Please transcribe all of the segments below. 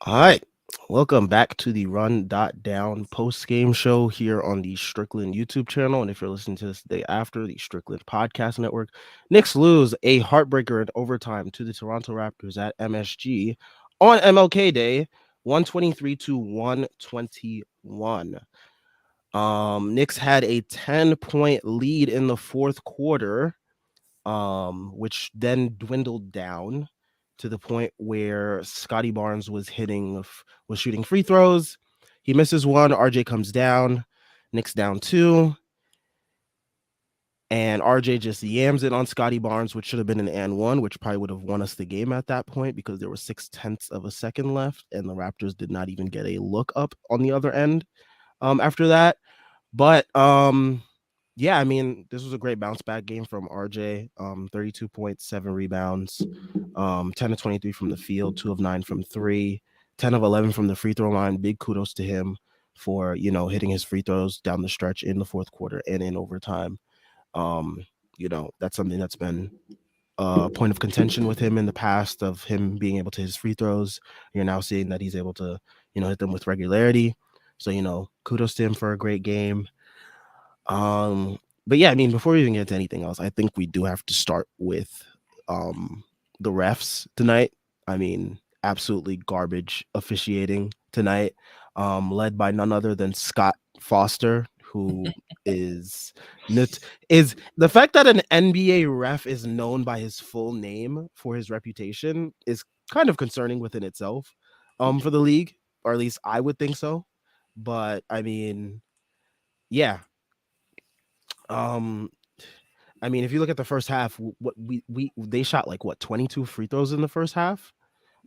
All right. Welcome back to the Run.down post-game show here on the Strickland YouTube channel. And if you're listening to this the day after, the Strickland Podcast Network. Knicks lose a heartbreaker in overtime to the Toronto Raptors at MSG on MLK Day, 123 to 121. Knicks had a 10-point lead in the fourth quarter, which then dwindled down to the point where Scotty Barnes was shooting free throws. He misses one. RJ comes down. Knicks down two. And RJ just yams it on Scotty Barnes, which should have been an and one, which probably would have won us the game at that point because there was 6/10 of a second left, and the Raptors did not even get a look up on the other end after that. But yeah, I mean, this was a great bounce back game from RJ. 32 points, 7 rebounds, 10 of 23 from the field, 2 of 9 from three, 10 of 11 from the free throw line. Big kudos to him for, hitting his free throws down the stretch in the fourth quarter and in overtime. That's something that's been a point of contention with him in the past of him being able to hit his free throws. You're now seeing that he's able to, hit them with regularity. So, kudos to him for a great game. But yeah, I mean, before we even get to anything else, I think we do have to start with the refs tonight. I mean, absolutely garbage officiating tonight, led by none other than Scott Foster, who is is the fact that an NBA ref is known by his full name for his reputation is kind of concerning within itself, for the league, or at least I would think so. But I mean, yeah, um, I mean, if you look at the first half, what they shot like what 22 free throws in the first half.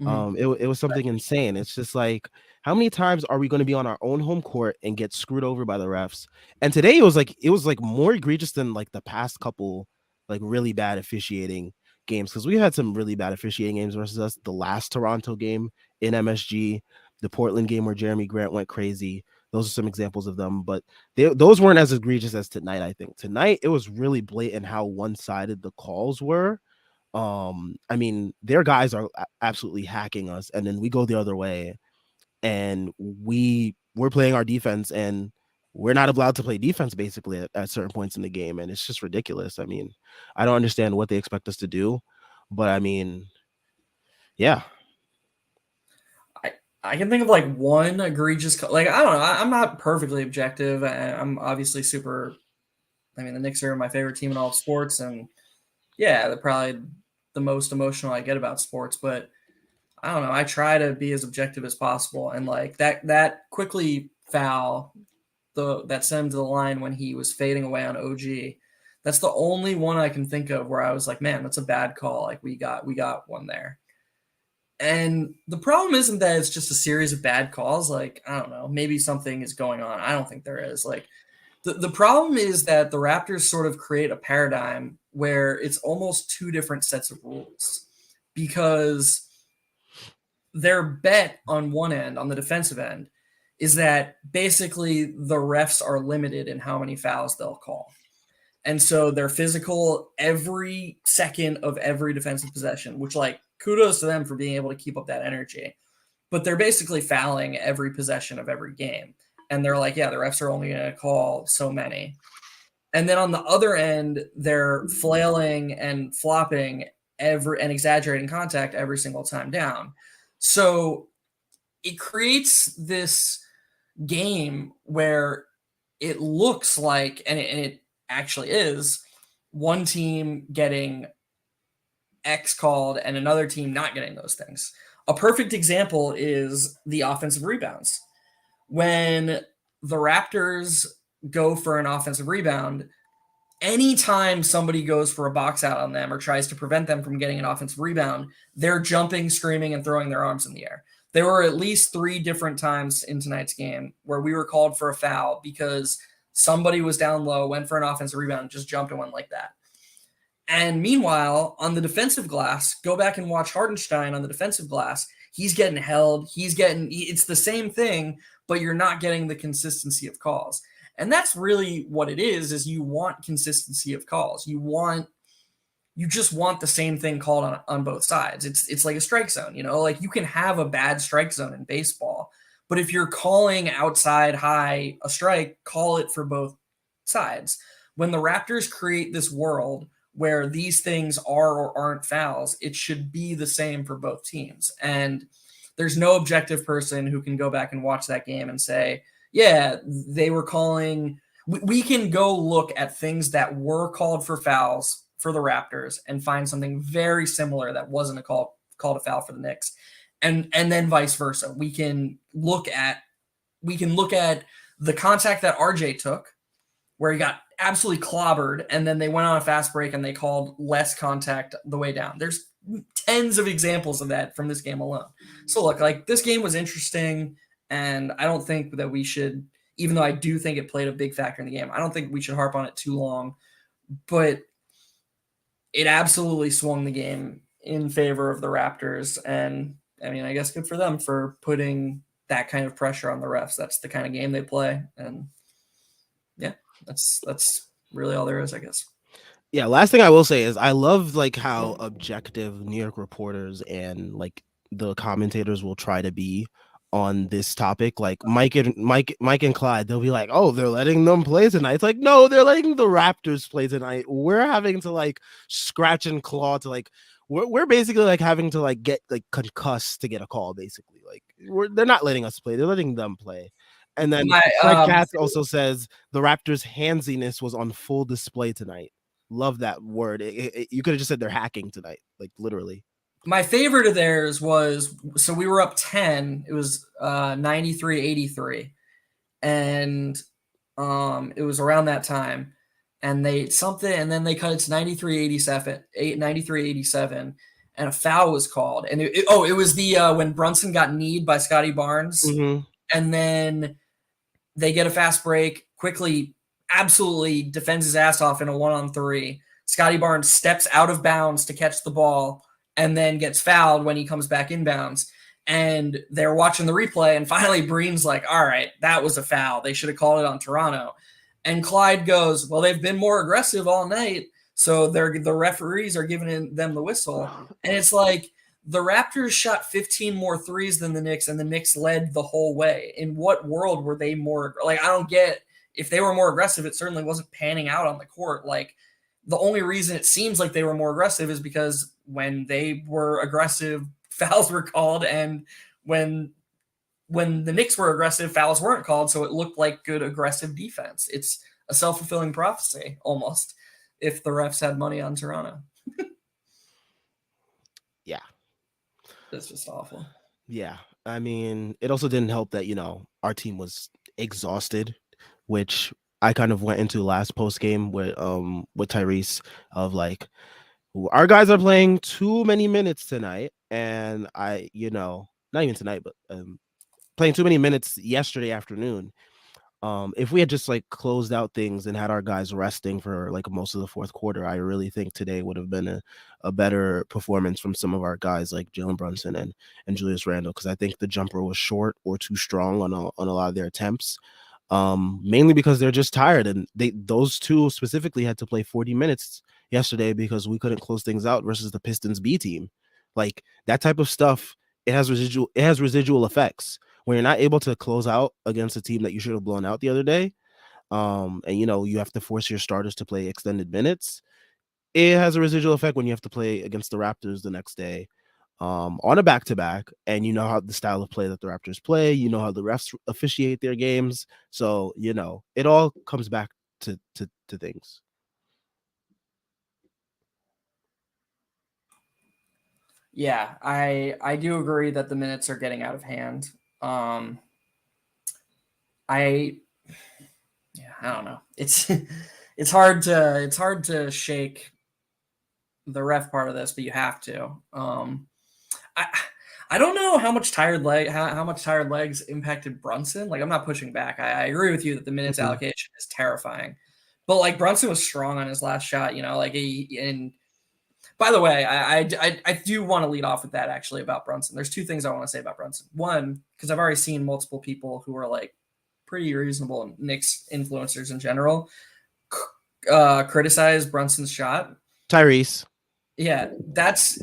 Mhm. It was something insane. It's just like, how many times are we going to be on our own home court and get screwed over by the refs? And today it was like more egregious than like the past couple like really bad officiating games, because we had some really bad officiating games versus us. The last Toronto game in MSG, the Portland game where Jeremy Grant went crazy. Those are some examples of them, but those weren't as egregious as tonight. I think tonight it was really blatant how one-sided the calls were. I mean, their guys are absolutely hacking us, and then we go the other way, and we're playing our defense, and we're not allowed to play defense basically at certain points in the game, and it's just ridiculous. I mean, I don't understand what they expect us to do, but I mean, yeah. I I can think of like one egregious like I don't know. I'm not perfectly objective. I'm obviously super. I mean, the Knicks are my favorite team in all of sports, and yeah, they're probably the most emotional I get about sports. But I don't know. I try to be as objective as possible, and like that quickly foul that sent him to the line when he was fading away on OG. That's the only one I can think of where I was like, man, that's a bad call. Like we got one there. And the problem isn't that it's just a series of bad calls. Like, I don't know, maybe something is going on. I don't think there is. Like, the problem is that the Raptors sort of create a paradigm where it's almost two different sets of rules because their bet on one end, on the defensive end, is that basically the refs are limited in how many fouls they'll call. And so they're physical every second of every defensive possession, which, like, kudos to them for being able to keep up that energy. But they're basically fouling every possession of every game. And they're like, yeah, the refs are only going to call so many. And then on the other end, they're flailing and flopping and exaggerating contact every single time down. So it creates this game where it looks like, and it actually is, one team getting X called and another team not getting those things. A perfect example is the offensive rebounds. When the Raptors go for an offensive rebound, anytime somebody goes for a box out on them or tries to prevent them from getting an offensive rebound, they're jumping, screaming, and throwing their arms in the air. There were at least 3 different times in tonight's game where we were called for a foul because somebody was down low, went for an offensive rebound, just jumped and went like that. And meanwhile, on the defensive glass, go back and watch Hardenstein on the defensive glass. He's getting held. It's the same thing, but you're not getting the consistency of calls. And that's really what it is you want consistency of calls. You want you just want the same thing called on both sides. It's like a strike zone, like you can have a bad strike zone in baseball, but if you're calling outside high a strike, call it for both sides. When the Raptors create this world where these things are or aren't fouls, it should be the same for both teams. And there's no objective person who can go back and watch that game and say, yeah, they were calling. We can go look at things that were called for fouls for the Raptors and find something very similar that wasn't called a foul for the Knicks, and then vice versa. We can look at the contact that RJ took, where he got absolutely clobbered, and then they went on a fast break and they called less contact the way down. There's tens of examples of that from this game alone. So look, like, this game was interesting, and I don't think that we should, even though I do think it played a big factor in the game, I don't think we should harp on it too long, but it absolutely swung the game in favor of the Raptors. And I mean, I guess good for them for putting that kind of pressure on the refs. That's the kind of game they play. And yeah, that's really all there is, I guess. Yeah, last thing I will say is I love like how objective New York reporters and like the commentators will try to be on this topic. Like Mike and Clyde, they'll be like, "Oh, they're letting them play tonight." It's like, no, they're letting the Raptors play tonight. We're having to like scratch and claw to like we're basically like having to like get like concussed to get a call. Basically, like they're not letting us play; they're letting them play. And then Fred Katz also says the Raptors' handsiness was on full display tonight. Love that word. You could have just said they're hacking tonight, like literally. My favorite of theirs was, so we were up 10. It was 93-83. And it was around that time. And and then they cut it to 93-87, and a foul was called. And it was the when Brunson got kneed by Scotty Barnes. Mm-hmm. And then they get a fast break, quickly absolutely defends his ass off in a 1-on-3. Scotty Barnes steps out of bounds to catch the ball and then gets fouled when he comes back inbounds. And they're watching the replay, and finally Breen's like, all right, that was a foul. They should have called it on Toronto. And Clyde goes, well, they've been more aggressive all night, so the referees are giving them the whistle. And it's like, the Raptors shot 15 more threes than the Knicks, and the Knicks led the whole way. In what world were they more – like, I don't get – if they were more aggressive, it certainly wasn't panning out on the court. Like, the only reason it seems like they were more aggressive is because when they were aggressive, fouls were called, and when the Knicks were aggressive, fouls weren't called, so it looked like good aggressive defense. It's a self-fulfilling prophecy, almost, if the refs had money on Toronto. Yeah. That's just awful. Yeah. I mean, it also didn't help that, our team was exhausted, which I kind of went into last post game with Tyrese of like, our guys are playing too many minutes tonight. And I, not even tonight, but playing too many minutes yesterday afternoon. If we had just like closed out things and had our guys resting for like most of the fourth quarter, I really think today would have been a better performance from some of our guys like Jalen Brunson and Julius Randle, because I think the jumper was short or too strong on a lot of their attempts. Mainly because they're just tired, and those two specifically had to play 40 minutes yesterday because we couldn't close things out versus the Pistons B team. Like, that type of stuff, it has residual effects when you're not able to close out against a team that you should have blown out the other day. And you have to force your starters to play extended minutes. It has a residual effect when you have to play against the Raptors the next day, on a back-to-back, and you know how the style of play that the Raptors play, you know how the refs officiate their games. So, it all comes back to things. Yeah, I do agree that the minutes are getting out of hand. I don't know. It's hard to shake the ref part of this, but you have to. I don't know how much tired legs impacted Brunson. Like, I'm not pushing back. I agree with you that the minutes allocation is terrifying, but like, Brunson was strong on his last shot. And by the way, I do want to lead off with that actually about Brunson. There's two things I want to say about Brunson. One, because I've already seen multiple people who are like pretty reasonable Knicks influencers in general criticize Brunson's shot. Tyrese. Yeah, that's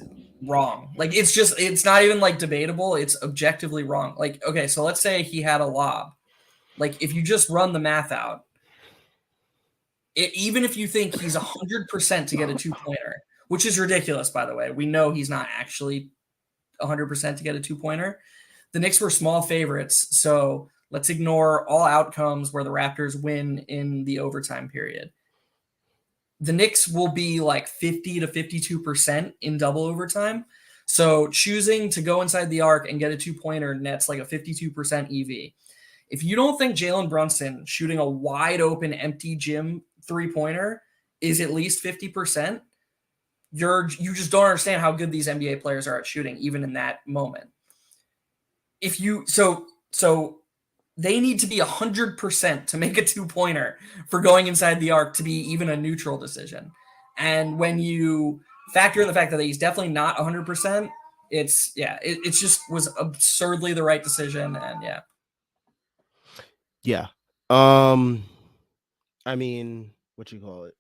wrong. Like it's not even like debatable. It's objectively wrong. Like, okay, so let's say he had a lob. Like if you just run the math out, even if you think he's 100% to get a 2-pointer, which is ridiculous, by the way, we know he's not actually 100% to get a 2-pointer. The Knicks were small favorites, so let's ignore all outcomes where the Raptors win in the overtime period. The Knicks will be like 50 to 52% in double overtime. So choosing to go inside the arc and get a 2-pointer nets like a 52% EV. If you don't think Jalen Brunson shooting a wide open empty gym 3-pointer is at least 50%, you just don't understand how good these NBA players are at shooting, even in that moment. If you so they need to be 100% to make a 2-pointer for going inside the arc to be even a neutral decision. And when you factor in the fact that he's definitely not 100%, it just was absurdly the right decision. And yeah. Yeah. Um, I mean, what you call it?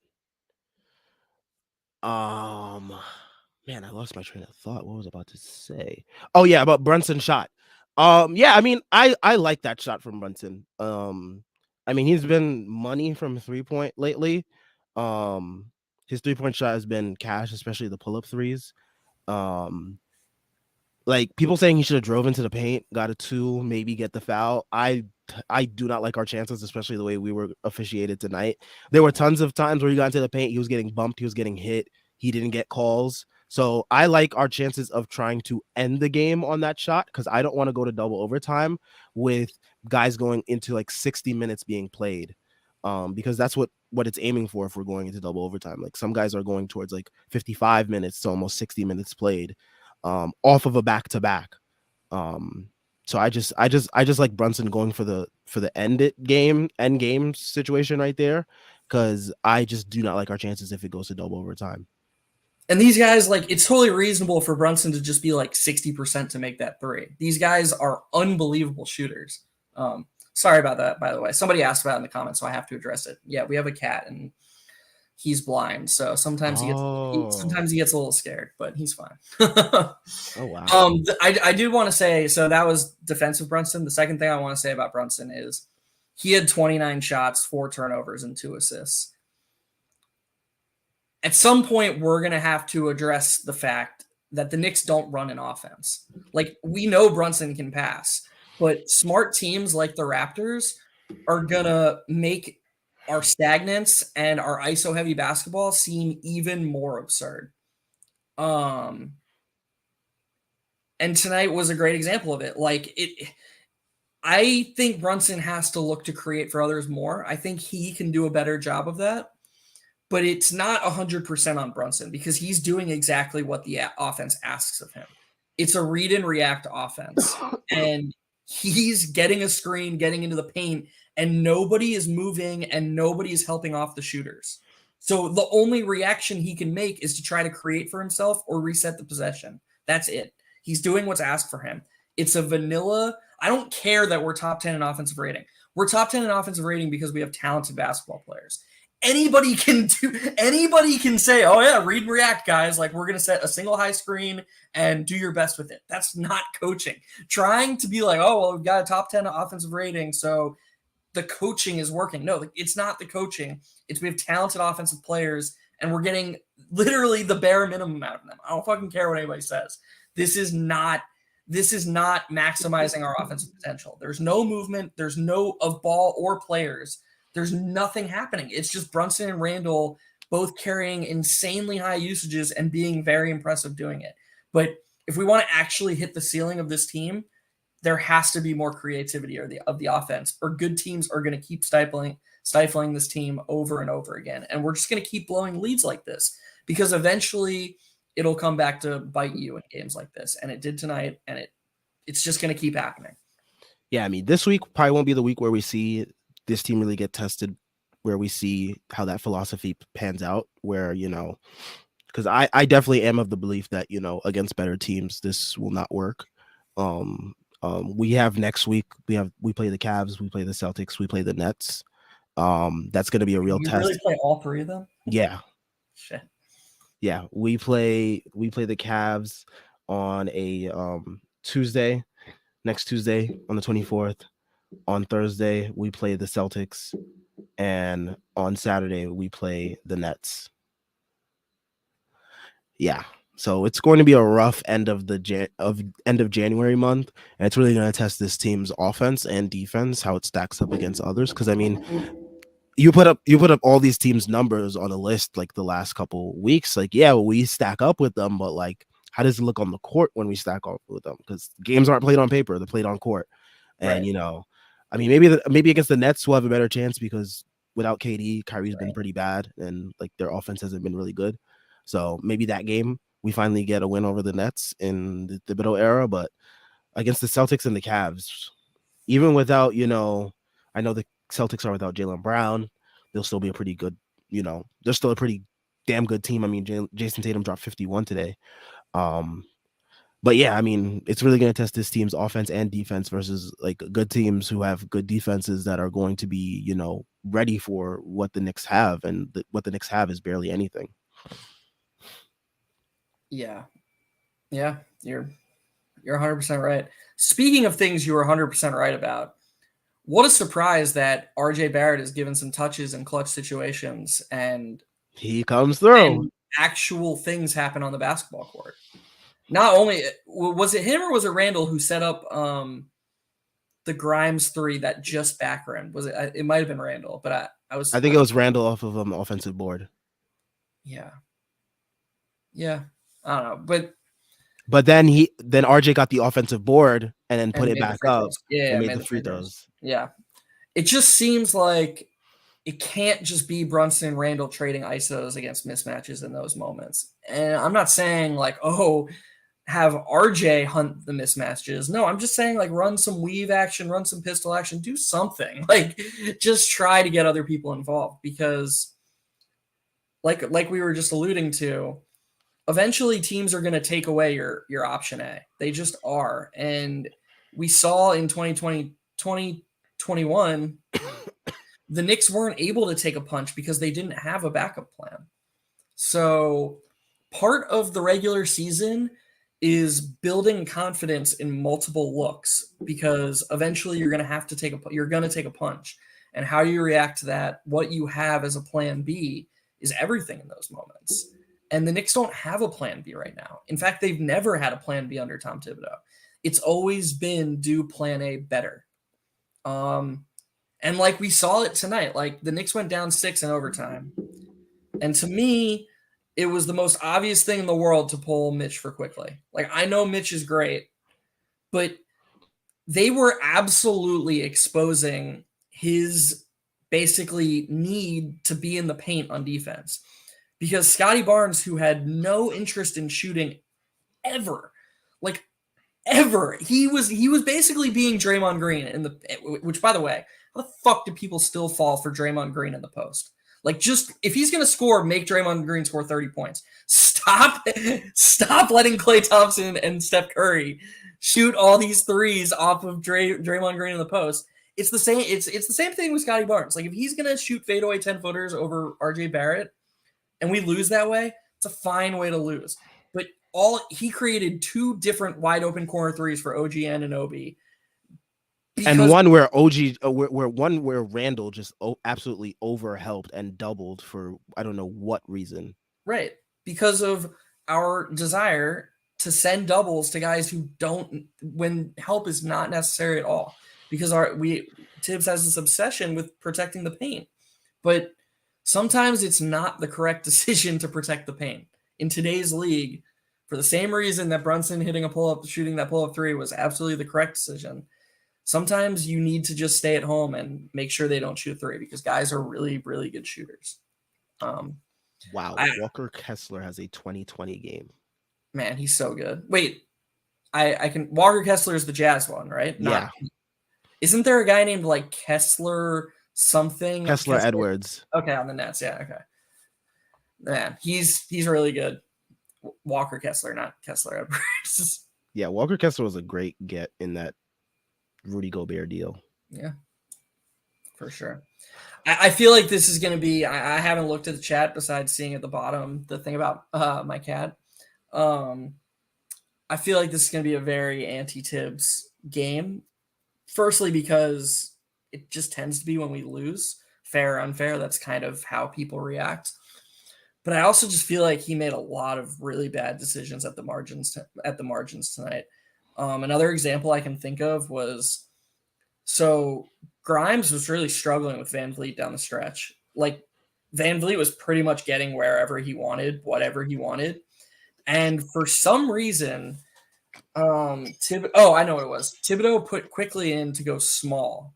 Um, Man, I lost my train of thought. What was I about to say? Oh yeah, about Brunson shot. Yeah, I mean, I like that shot from Brunson. I mean, he's been money from 3-point lately. Um, his 3-point shot has been cash, especially the pull-up threes. Um, like people saying he should have drove into the paint, got a 2, maybe get the foul. I do not like our chances, especially the way we were officiated tonight. There were tons of times where he got into the paint, he was getting bumped, he was getting hit, he didn't get calls. So I like our chances of trying to end the game on that shot because I don't want to go to double overtime with guys going into like 60 minutes being played. Because that's what it's aiming for if we're going into double overtime. Like some guys are going towards like 55 minutes to almost 60 minutes played off of a back to back. So I just like Brunson going for the end game situation right there because I just do not like our chances if it goes to double overtime. And these guys, like, it's totally reasonable for Brunson to just be like 60% to make that three. These guys are unbelievable shooters. Sorry about that, by the way. Somebody asked about it in the comments, so I have to address it. Yeah, we have a cat and he's blind, so Oh, sometimes he gets a little scared, but he's fine. oh wow. I do want to say, so that was defensive Brunson. The second thing I want to say about Brunson is he had 29 shots, 4 turnovers, and 2 assists. At some point, we're going to have to address the fact that the Knicks don't run an offense. Like, we know Brunson can pass, but smart teams like the Raptors are going to make our stagnance and our ISO heavy basketball seem even more absurd. Um, and tonight was a great example of it. I think Brunson has to look to create for others more. I think he can do a better job of that, but it's not 100% on Brunson because he's doing exactly what the offense asks of him. It's a read and react offense, and he's getting a screen, getting into the paint, and nobody is moving and nobody is helping off the shooters. So the only reaction he can make is to try to create for himself or reset the possession. That's it. He's doing what's asked for him. It's a vanilla. I don't care that we're top 10 in offensive rating. We're top 10 in offensive rating because we have talented basketball players. Anybody can say, oh yeah, read and react, guys. Like, we're going to set a single high screen and do your best with it. That's not coaching. Trying to be like, oh, well, we've got a top 10 offensive rating, so the coaching is working. No, it's not the coaching. It's we have talented offensive players and we're getting literally the bare minimum out of them. I don't fucking care what anybody says. This is not maximizing our offensive potential. There's no movement, there's no of ball or players. There's nothing happening. It's just Brunson and Randall both carrying insanely high usages and being very impressive doing it. But if we want to actually hit the ceiling of this team, there has to be more creativity of the offense, or good teams are going to keep stifling this team over and over again. And we're just going to keep blowing leads like this because eventually it'll come back to bite you in games like this. And it did tonight, and it's just going to keep happening. Yeah, I mean, this week probably won't be the week where we see this team really get tested, where we see how that philosophy pans out, where, because I definitely am of the belief that, against better teams, this will not work. We have next week, we play the Cavs, we play the Celtics, we play the Nets. That's going to be a real You test. really play all 3 of them? Yeah. Shit. Yeah, we play the Cavs on a Tuesday, next Tuesday on the 24th. On Thursday, we play the Celtics, and on Saturday we play the Nets. Yeah. So it's going to be a rough end of end of January month, and it's really going to test this team's offense and defense, how it stacks up against others. Because I mean, you put up all these teams' numbers on a list like the last couple weeks. Like, yeah, we stack up with them, but like, how does it look on the court when we stack up with them? Because games aren't played on paper; they're played on court. And Right. you know, I mean, maybe against the Nets we'll have a better chance because without KD, Kyrie's been Right. pretty bad, and like their offense hasn't been really good. So maybe that game we finally get a win over the Nets in the middle era. But against the Celtics and the Cavs, even without, I know the Celtics are without Jalen Brown, they'll still be a pretty good, they're still a pretty damn good team. I mean, Jason Tatum dropped 51 today. Um, but yeah, I mean, it's really going to test this team's offense and defense versus like good teams who have good defenses that are going to be, ready for what the Knicks have, and what the Knicks have is barely anything. Yeah. Yeah. You're 100% right. Speaking of things you were 100% right about, what a surprise that RJ Barrett is given some touches in clutch situations He comes through. and actual things happen on the basketball court. Not only was it him or was it Randall who set up the Grimes three that just back rim? Was it? It might have been Randall, but I think it was Randall off of the offensive board. Yeah, yeah. I don't know, But then RJ got the offensive board and then put and it made the back free up throws. Yeah, and yeah, made made the the free free throws. throws. Yeah, it just seems like it can't just be Brunson and Randall trading ISOs against mismatches in those moments. And I'm not saying like, oh, have RJ hunt the mismatches. No, I'm just saying like run some weave action, run some pistol action, do something. Like just try to get other people involved because like we were just alluding to, eventually teams are going to take away your option A. They just are. And we saw in 2020 2021 the Knicks weren't able to take a punch because they didn't have a backup plan. So part of the regular season is building confidence in multiple looks because eventually you're going to have to take a punch, and how you react to that, what you have as a plan B is everything in those moments. And the Knicks don't have a plan B right now. In fact, they've never had a plan B under Tom Thibodeau. It's always been do plan A better. And like we saw it tonight, like the Knicks went down 6 in overtime. And to me, it was the most obvious thing in the world to pull Mitch for quickly. Like I know Mitch is great, but they were absolutely exposing his basically need to be in the paint on defense. Because Scotty Barnes, who had no interest in shooting ever, like ever, he was basically being Draymond Green in the, which by the way, how the fuck do people still fall for Draymond Green in the post? Like, just if he's gonna score, make Draymond Green score 30 points. Stop letting Klay Thompson and Steph Curry shoot all these threes off of Draymond Green in the post. It's the same. It's the same thing with Scotty Barnes. Like, if he's gonna shoot fadeaway 10-footers over RJ Barrett, and we lose that way, it's a fine way to lose. But he created 2 different wide open corner threes for OG and Obi. And one where where Randall just absolutely overhelped and doubled for I don't know what reason. Right. Because of our desire to send doubles to guys who don't, when help is not necessary at all. Because Tibbs has this obsession with protecting the paint. But sometimes it's not the correct decision to protect the paint. In today's league, for the same reason that Brunson shooting that pull-up 3 was absolutely the correct decision, sometimes you need to just stay at home and make sure they don't shoot 3 because guys are really, really good shooters. Wow. Walker Kessler has a 2020 game. Man, he's so good. Wait, I can. Walker Kessler is the Jazz one, right? Yeah. Isn't there a guy named like Kessler something? Kessler Edwards. Okay, on the Nets. Yeah. Okay. Man, he's really good. Walker Kessler, not Kessler Edwards. Yeah, Walker Kessler was a great get in that Rudy Gobert deal. Yeah. for sure. I feel like this is going to be. I haven't looked at the chat besides seeing at the bottom the thing about my cat. Um, I feel like this is going to be a very anti-Tibbs game. Firstly, because it just tends to be when we lose, fair or unfair. That's kind of how people react. But I also just feel like he made a lot of really bad decisions at the margins tonight. Another example I can think of was so Grimes was really struggling with Van Vliet down the stretch. Like Van Vliet was pretty much getting wherever he wanted, whatever he wanted. And for some reason, I know what it was. Thibodeau put Quickly in to go small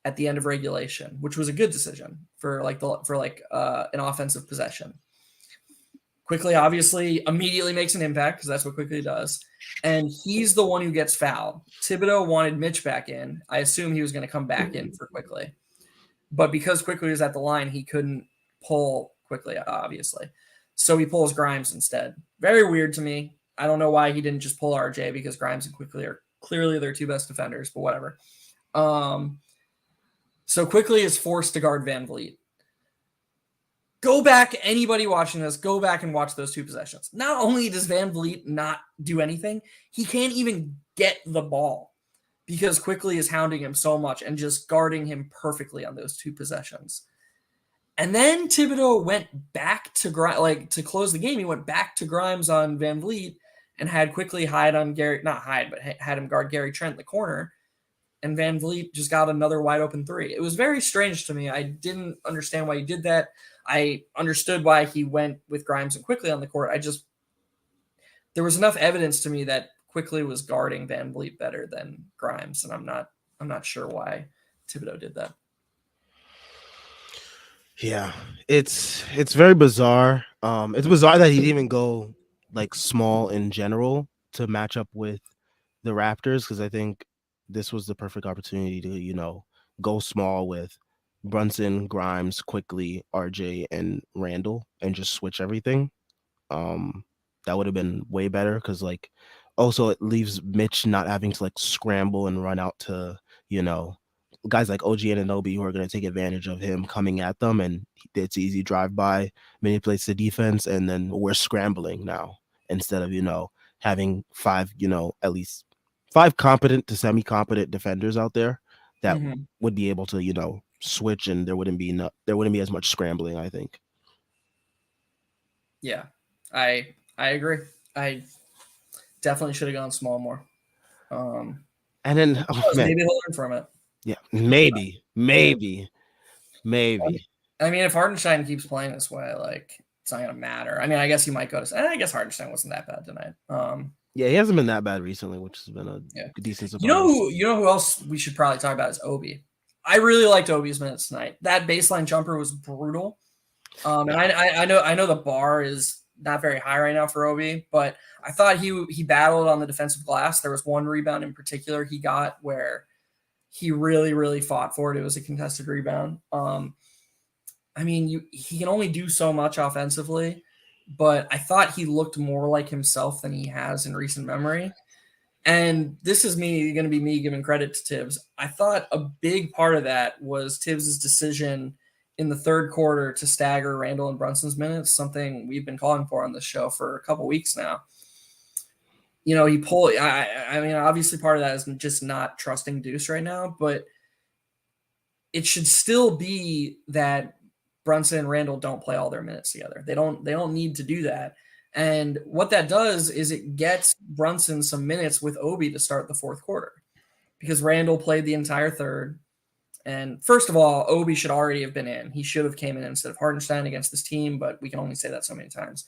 at the end of regulation, which was a good decision for an offensive possession. Quickly obviously immediately makes an impact because that's what Quickly does. And he's the one who gets fouled. Thibodeau wanted Mitch back in. I assume he was going to come back in for Quickly. But because Quickly was at the line, he couldn't pull Quickly, obviously. So he pulls Grimes instead. Very weird to me. I don't know why he didn't just pull RJ because Grimes and Quickly are clearly their two best defenders, but whatever. So Quickly is forced to guard Van Vliet. Go back, anybody watching this, go back and watch those two possessions. Not only does Van Vliet not do anything, he can't even get the ball because Quickly is hounding him so much and just guarding him perfectly on those two possessions. And then Thibodeau went back to Grimes, to close the game. He went back to Grimes on Van Vliet and had Quickly hide on Gary, not hide, but had him guard Gary Trent in the corner. And Van Vliet just got another wide open three. It was very strange to me. I didn't understand why he did that. I understood why he went with Grimes and Quickly on the court. There was enough evidence to me that Quickly was guarding Van Vliet better than Grimes, and I'm not sure why Thibodeau did that. Yeah, it's very bizarre. It's bizarre that he didn't even go like small in general to match up with the Raptors because I think this was the perfect opportunity to go small with Brunson, Grimes, Quickly, RJ, and Randall, and just switch everything. That would have been way better because also it leaves Mitch not having to scramble and run out to guys like OG and Anunoby who are going to take advantage of him coming at them, and it's easy drive by, manipulates the defense, and then we're scrambling now instead of having five at least five competent to semi-competent defenders out there that would be able to switch, and there wouldn't be as much scrambling, I think. Yeah, I agree. I definitely should have gone small more. And then maybe he'll learn from it. Yeah, maybe. I mean, if Hartenstein keeps playing this way, it's not gonna matter. I mean, I guess he might go to. I guess Hartenstein wasn't that bad tonight. Yeah, he hasn't been that bad recently, which has been a decent surprise. You know who else we should probably talk about is Obi. I really liked Obi's minutes tonight. That baseline jumper was brutal. And I know the bar is not very high right now for Obi, but I thought he battled on the defensive glass. There was one rebound in particular he got where he really, really fought for it. It was a contested rebound. I mean, he can only do so much offensively, but I thought he looked more like himself than he has in recent memory. And this is going to be me giving credit to Tibbs. I thought a big part of that was Tibbs' decision in the third quarter to stagger Randall and Brunson's minutes, something we've been calling for on this show for a couple weeks now. He pulled. I mean, obviously part of that is just not trusting Deuce right now, but it should still be that Brunson and Randall don't play all their minutes together. They don't need to do that. And what that does is it gets Brunson some minutes with Obi to start the fourth quarter because Randall played the entire third. And first of all, Obi should already have been in. He should have came in instead of Hartenstein against this team, but we can only say that so many times.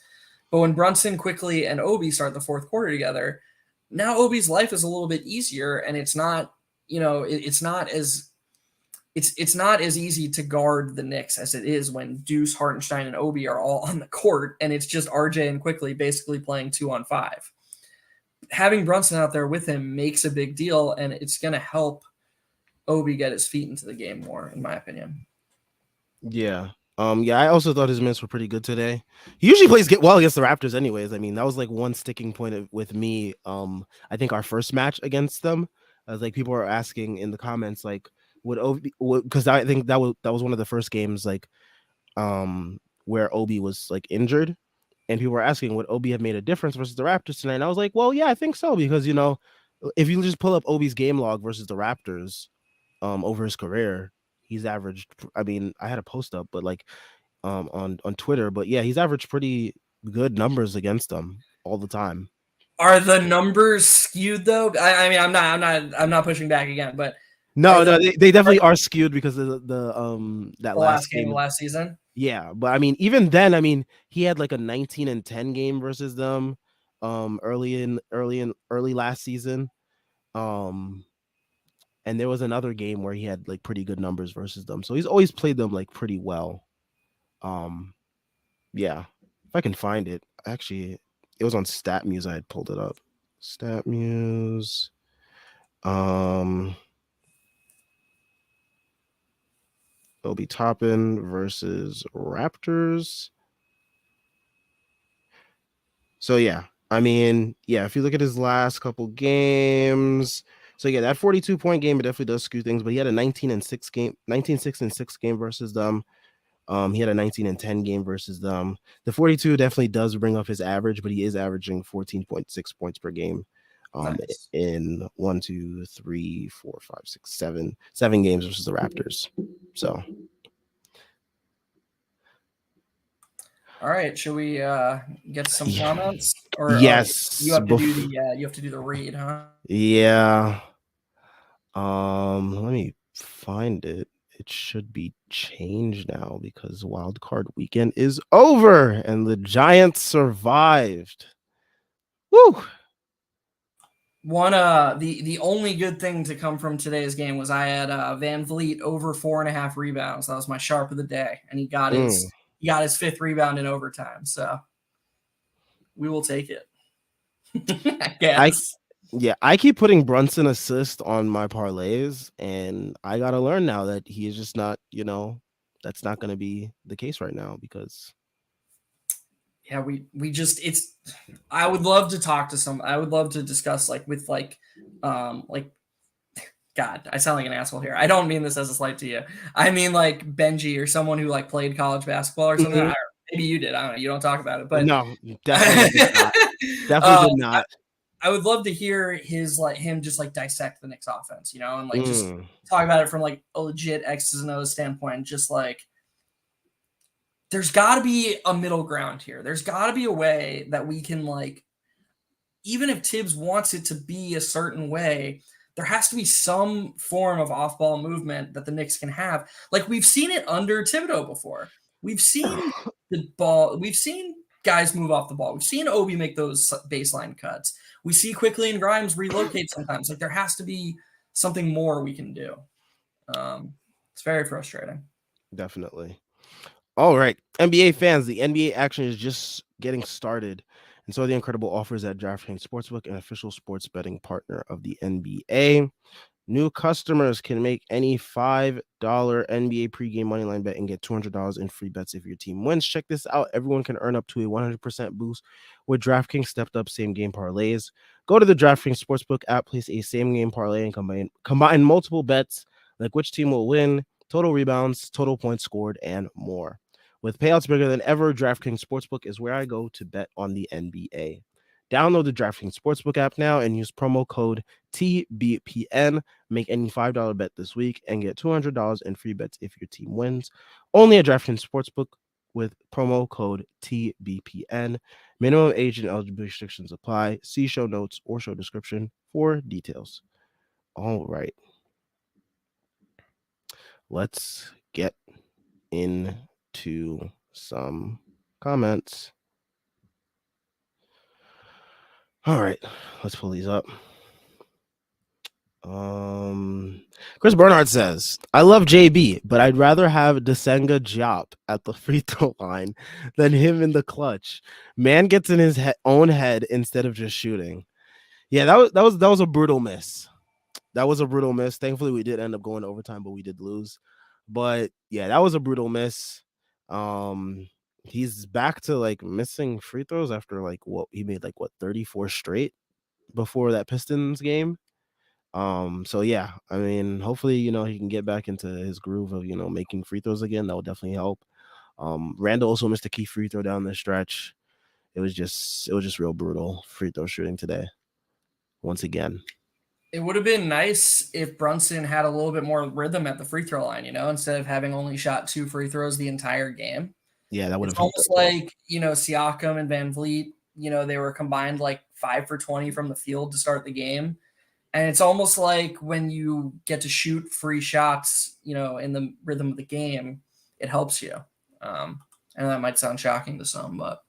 But when Brunson, Quickly, and Obi start the fourth quarter together, now Obi's life is a little bit easier, and it's not as easy to guard the Knicks as it is when Deuce, Hartenstein, and Obi are all on the court, and it's just RJ and Quickly basically playing 2-on-5. Having Brunson out there with him makes a big deal, and it's going to help Obi get his feet into the game more, in my opinion. Yeah. I also thought his minutes were pretty good today. He usually plays well against the Raptors anyways. I mean, that was one sticking point with me. I think our first match against them, people were asking in the comments, would Obi, because I think that was one of the first games like where Obi was like injured, and people were asking would Obi have made a difference versus the Raptors tonight. And I was like, well, yeah, I think so because if you just pull up Obi's game log versus the Raptors, over his career, he's averaged. I mean, I had a post up, but like on Twitter, but yeah, he's averaged pretty good numbers against them all the time. Are the numbers skewed though? I mean, I'm not pushing back again, but are No, the no, they definitely are skewed because of the that the last last game of game. last season? Yeah, but I mean, even then, I mean, he had like a 19-10 game versus them, early last season. Um, and there was another game where he had like pretty good numbers versus them. So he's always played them like pretty well. Um, yeah, if I can find it, actually, it was on StatMuse. I had pulled it up. StatMuse. Um, Obi Toppin versus Raptors. So yeah, I mean, yeah, if you look at his last couple games, so yeah, that 42-point game it definitely does skew things, but he had a 19-6 game, 19-6 game versus them. He had a 19-10 game versus them. The 42 definitely does bring up his average, but he is averaging 14.6 points per game. Nice. In 7 games versus the Raptors. So All right, should we get to some yeah. comments? Or you Yes. have to do the read, huh? Yeah. Let me find it. It should be changed now because wild card weekend is over and the Giants survived. Woo! One the only good thing to come from today's game was I had Van Vliet over 4.5 rebounds. That was my sharp of the day, and Mm. he got his fifth rebound in overtime. So we will take it. I I guess. Yeah, I keep putting Brunson assist on my parlays, and I gotta learn now that he is just not, that's not gonna be the case right now because Yeah, we just it's I would love to talk to some I would love to discuss like God, I sound like an asshole here. I don't mean this as a slight to you. I mean like Benji or someone who like played college basketball or something. Mhm. Maybe you did. I don't know. You don't talk about it, but No, definitely did not. Definitely um, did not. I would love to hear him just like dissect the Knicks offense, and like just Mm, talk about it from like a legit X's and O's standpoint. Just like there's got to be a middle ground here. There's got to be a way that we can like even if Tibbs wants it to be a certain way, there has to be some form of off-ball movement that the Knicks can have. Like we've seen it under Thibodeau before. We've seen the ball. We've seen guys move off the ball. We've seen Obi make those baseline cuts. We see Quickly and Grimes relocate sometimes. Like there has to be something more we can do. It's very frustrating. definitely. All right, NBA fans, the NBA action is just getting started, and so are the incredible offers at DraftKings Sportsbook, an official sports betting partner of the NBA. New customers can make any $5 NBA pregame moneyline bet and get $200 in free bets if your team wins. Check this out. Everyone can earn up to a 100% boost with DraftKings stepped up same game parlays. Go to the DraftKings Sportsbook app, place a same game parlay, and combine multiple bets like which team will win, total rebounds, total points scored, and more. With payouts bigger than ever, DraftKings Sportsbook is where I go to bet on the NBA. Download the DraftKings Sportsbook app now and use promo code TBPN. Make any $5 bet this week and get $200 in free bets if your team wins. Only at DraftKings Sportsbook with promo code TBPN. Minimum age and eligibility restrictions apply. See show notes or show description for details. All right. Let's get into some comments. All right. Let's pull these up. Chris Bernard says, I love JB, but I'd rather have Desenga Diop at the free throw line than him in the clutch. Man gets in his own head instead of just shooting. Yeah, that was a brutal miss. That was a brutal miss. Thankfully, we did end up going to overtime, but we did lose. But yeah, that was a brutal miss. Um, he's back to like missing free throws after like what he made like what 34 straight before that Pistons game. So yeah, I mean, hopefully, he can get back into his groove of, making free throws again. That will definitely help. Randall also missed a key free throw down the stretch. It was just real brutal free throw shooting today. Once again. It would have been nice if Brunson had a little bit more rhythm at the free throw line, instead of having only shot 2 free throws the entire game. Yeah, that would It's have helped almost them too. like, Siakam and Van Vliet, they were combined like 5 for 20 from the field to start the game. And it's almost like when you get to shoot free shots, in the rhythm of the game, it helps you. And that might sound shocking to some, but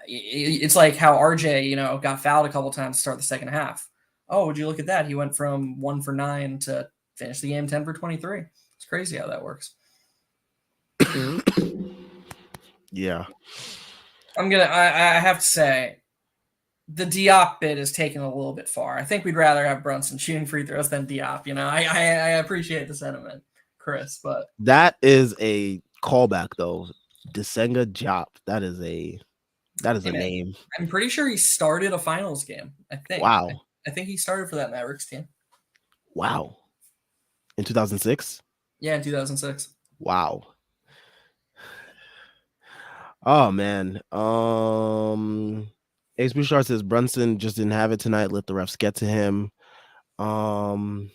it's like how RJ, got fouled a couple times to start the second half. Oh, would you look at that? He went from 1 for 9 to finish the game 10 for 23. It's crazy how that works. Yeah. I have to say, the Diop bit is taken a little bit far. I think we'd rather have Brunson shooting free throws than Diop. I appreciate the sentiment, Chris, but That is a callback though. Desenga Jop. That is hey a man, name. I'm pretty sure he started a finals game. I think. Wow. I think he started for that Mavericks team. Wow. In 2006? Yeah, in 2006. Wow. Oh man. Ace Bouchard says Brunson just didn't have it tonight. Let the refs get to him. Um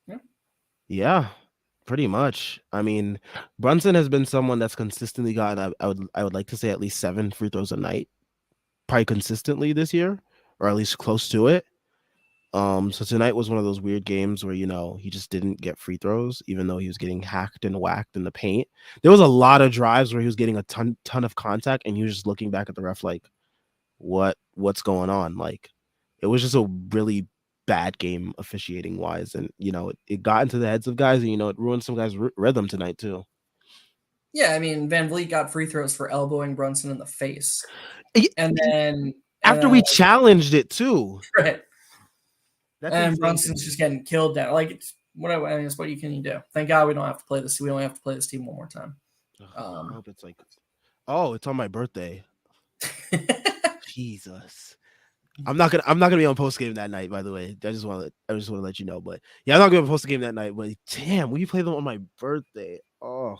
Yeah. yeah, pretty much. I mean, Brunson has been someone that's consistently gotten I would like to say at least 7 free throws a night, probably consistently this year, or at least close to it. So tonight was one of those weird games where he just didn't get free throws, even though he was getting hacked and whacked in the paint. There was a lot of drives where he was getting a ton of contact, and he was just looking back at the ref like, what's going on? Like, it was just a really bad game officiating wise, and it got into the heads of guys, and it ruined some guys' rhythm tonight too. Yeah, I mean, Van Vliet got free throws for elbowing Brunson in the face, Y- and then After we challenged it too, right, that's and insane to Brunson's me. just getting killed down. Like it's whatever. I mean, it's what you can do. Thank God we don't have to play this. We only have to play this team one more time. Ugh, I hope it's like, oh, it's on my birthday. Jesus. I'm not gonna be on post game that night, by the way. I just want to let you know. But yeah, I'm not gonna post game that night. But damn, will you play them on my birthday? Oh,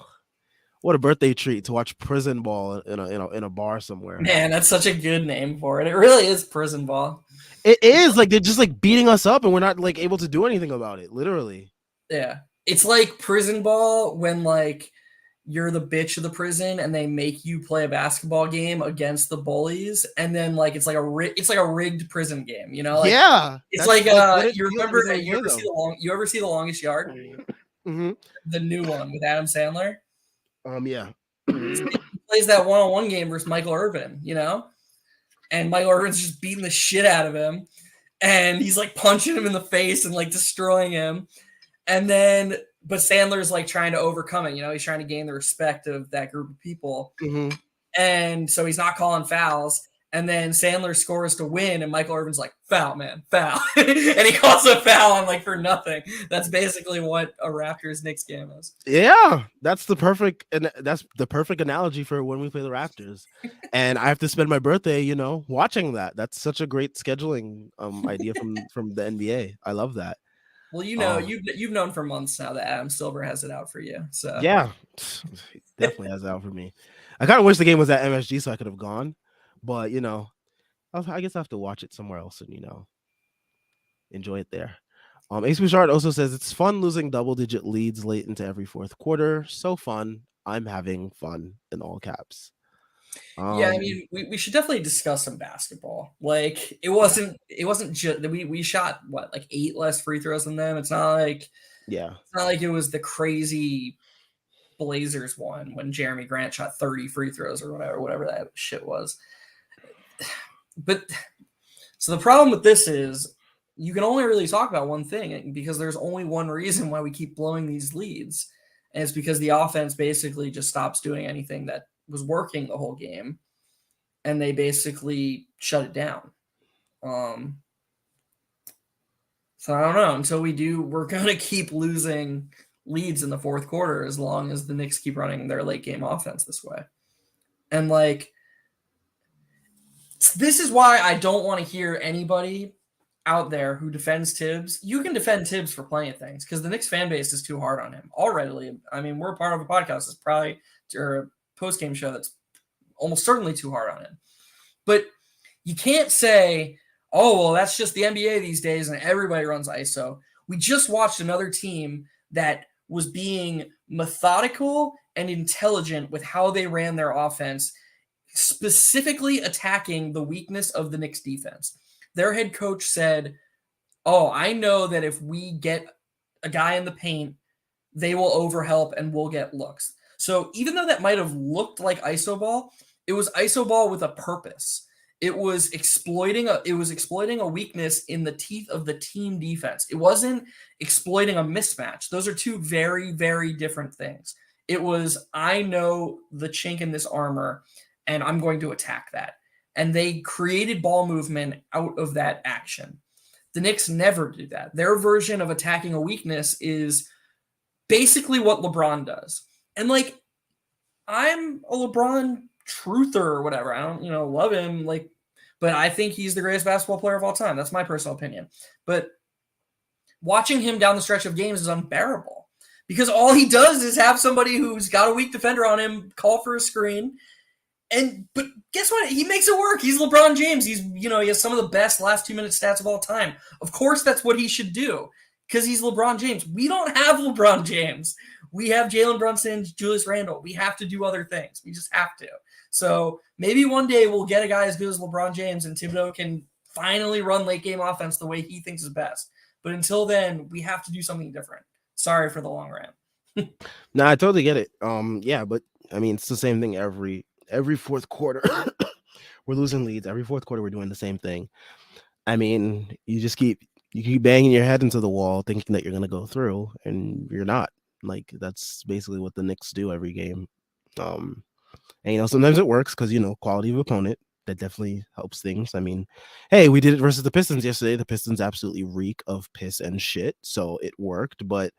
what a birthday treat to watch prison ball in a bar somewhere. Man, that's such a good name for it. It really is prison ball. It is like they're just like beating us up and we're not like able to do anything about it. Literally. Yeah, it's like prison ball when like you're the bitch of the prison and they make you play a basketball game against the bullies, and then like it's like a rigged prison game. Like Yeah, it's that's like like what it you feels remember every time you you play ever see them. you ever see the longest yard, Hmm. the new one with Adam Sandler. Yeah. He plays that one-on-one game versus Michael Irvin, and Michael Irvin's just beating the shit out of him, and he's like punching him in the face and like destroying him. And then, but Sandler's like trying to overcome it. He's trying to gain the respect of that group of people. Hmm. And so he's not calling fouls. And then Sandler scores to win, and Michael Irvin's like, foul, man, foul. And he calls a foul on like for nothing. That's basically what a Raptors Knicks game is. Yeah, that's the perfect analogy for when we play the Raptors. And I have to spend my birthday, watching that. That's such a great scheduling idea from the NBA. I love that. Well, Um you've known for months now that Adam Silver has it out for you. So yeah, he definitely has it out for me. I kind of wish the game was at MSG so I could have gone, but I guess I have to watch it somewhere else and enjoy it there. Ace Bouchard also says it's fun losing double-digit leads late into every fourth quarter. So fun. I'm having fun in all caps. yeah, I Um, mean, we should definitely discuss some basketball. Like yeah, it wasn't just we shot what like 8 less free throws than them. yeah, It's not like it was the crazy Blazers one when Jeremy Grant shot 30 free throws or whatever that shit was. But so the problem with this is you can only really talk about one thing because there's only one reason why we keep blowing these leads. And it's because the offense basically just stops doing anything that was working the whole game, and they basically shut it down. Um, so I don't know. Until we do, we're going to keep losing leads in the fourth quarter as long as the Knicks keep running their late game offense this way. And like, this is why I don't want to hear anybody out there who defends Tibbs, you can defend Tibbs for plenty of things because the Knicks fan base is too hard on him already. I mean, we're part of a podcast that's probably or a post game show that's almost certainly too hard on him. But you can't say, oh, well, that's just the NBA these days and everybody runs ISO. We just watched another team that was being methodical and intelligent with how they ran their offense, specifically attacking the weakness of the Knicks defense. Their head coach said, oh, I know that if we get a guy in the paint, they will overhelp and we'll get looks. So even though that might have looked like ISO ball, it was ISO ball with a purpose. It was exploiting a weakness in the teeth of the team defense. It wasn't exploiting a mismatch. Those are two very, very different things. It was, I know the chink in this armor and I'm going to attack that. And they created ball movement out of that action. The Knicks never do that. Their version of attacking a weakness is basically what LeBron does. And like, I'm a LeBron truther or whatever. I don't, love him. Like, but I think he's the greatest basketball player of all time. That's my personal opinion. But watching him down the stretch of games is unbearable because all he does is have somebody who's got a weak defender on him call for a screen. But guess what? He makes it work. He's LeBron James. He has some of the best last 2-minute stats of all time. Of course, that's what he should do because he's LeBron James. We don't have LeBron James. We have Jalen Brunson, Julius Randle. We have to do other things. We just have to. So maybe one day we'll get a guy as good as LeBron James and Thibodeau can finally run late game offense the way he thinks is best. But until then, we have to do something different. Sorry for the long rant. No, I totally get it. Yeah, but I mean, it's the same thing every fourth quarter. We're losing leads. Every fourth quarter, we're doing the same thing. I mean, you keep banging your head into the wall thinking that you're going to go through, and you're not. Like, that's basically what the Knicks do every game. And, sometimes it works because, quality of opponent. That definitely helps things. I mean, hey, we did it versus the Pistons yesterday. The Pistons absolutely reek of piss and shit, so it worked. But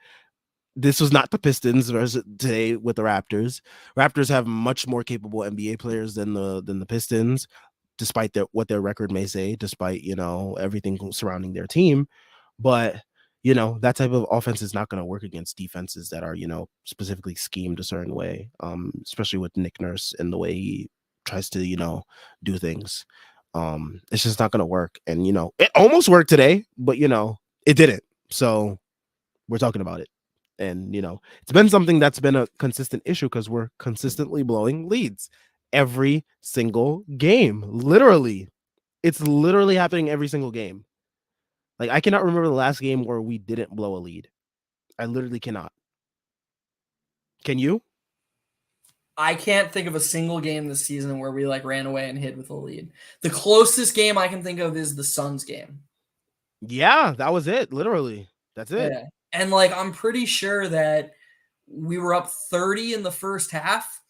this was not the Pistons versus today with the Raptors. Raptors have much more capable NBA players than the Pistons, despite what their record may say, despite everything surrounding their team. But that type of offense is not going to work against defenses that are specifically schemed a certain way, especially with Nick Nurse and the way he tries to do things. It's just not going to work. And it almost worked today, but it didn't. So we're talking about it. And, it's been something that's been a consistent issue because we're consistently blowing leads every single game. Literally. It's literally happening every single game. Like, I cannot remember the last game where we didn't blow a lead. I literally cannot. Can you? I can't think of a single game this season where we ran away and hid with a lead. The closest game I can think of is the Suns game. Yeah, that was it. Literally. That's it. Yeah. And I'm pretty sure that we were up 30 in the first half.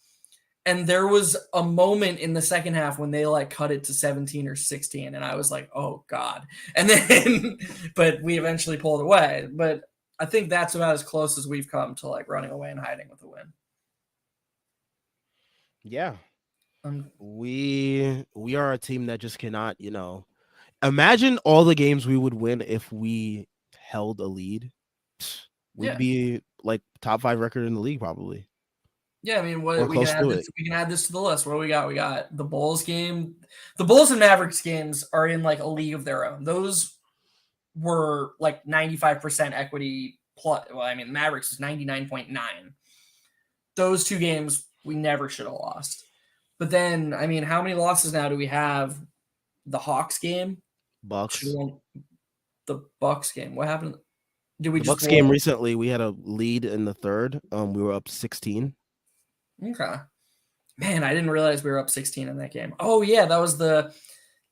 And there was a moment in the second half when they cut it to 17 or 16. And I was like, oh God. And then, but we eventually pulled away. But I think that's about as close as we've come to running away and hiding with a win. Yeah. We are a team that just cannot, imagine all the games we would win if we held a lead. We'd be top 5 record in the league probably. Yeah, I mean, we can add this to the list. What do we got? We got the Bulls game. The Bulls and Mavericks games are in a league of their own. Those were 95% equity plus. Well, I mean, Mavericks is 99.9. Those two games we never should have lost. But then, I mean, how many losses now do we have? The Hawks game, Bucks. The Bucks game. What happened? Did we the Bucks game recently? We had a lead in the third. We were up 16. Okay. Man, I didn't realize we were up 16 in that game. Oh, yeah, that was the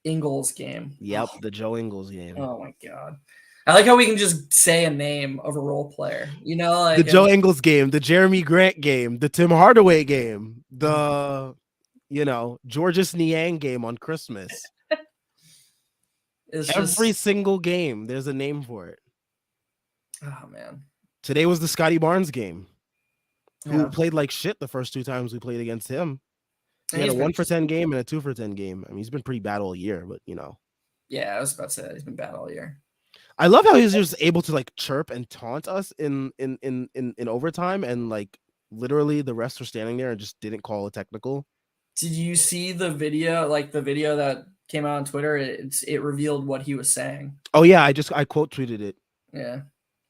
Ingles game. Yep, the Joe Ingles game. Oh, my God. I like how we can just say a name of a role player. The Joe Ingles game, the Jeremy Grant game, the Tim Hardaway game, the, Georges Niang game on Christmas. Every single game, there's a name for it. Oh, man. Today was the Scotty Barnes game. Who played like shit the first 2 times we played against him. He had a 1 for 10 game and a 2 for 10 game. I mean, he's been pretty bad all year, but Yeah, I was about to say that. He's been bad all year. I love how he's just able to like chirp and taunt us in overtime, and like literally the refs were standing there and just didn't call a technical. Did you see the video? Like the video that came out on Twitter, it revealed what he was saying. Oh yeah, I quote tweeted it. Yeah.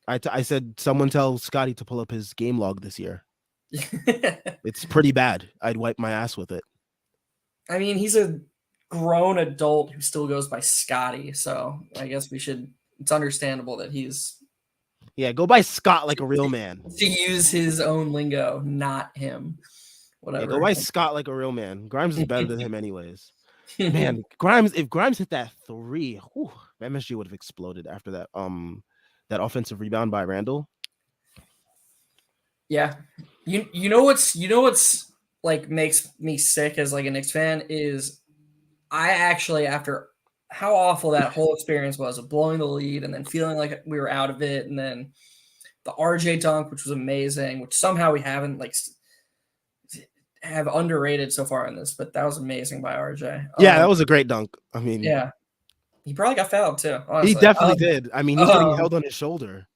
I said someone tell Scotty to pull up his game log this year. It's pretty bad. I'd wipe my ass with it. I mean, he's a grown adult who still goes by Scotty, so I guess we should. It's understandable that he's Yeah, go by Scott like a real man. to use his own lingo, not him. Yeah, go Whatever. by Scott like a real man. Grimes is better than him anyways. Man, if Grimes hit that three, whew, MSG would have exploded after that offensive rebound by Randall. Yeah. You know what's like makes me sick as like a Knicks fan is I actually, after how awful that whole experience was of blowing the lead and then feeling like we were out of it, and then the RJ dunk, which was amazing, which somehow we haven't like have underrated so far in this, but that was amazing by RJ. Yeah, that was a great dunk. I mean, Yeah, he probably got fouled too. he Honestly, definitely did. I mean, he was getting um, held on his shoulder.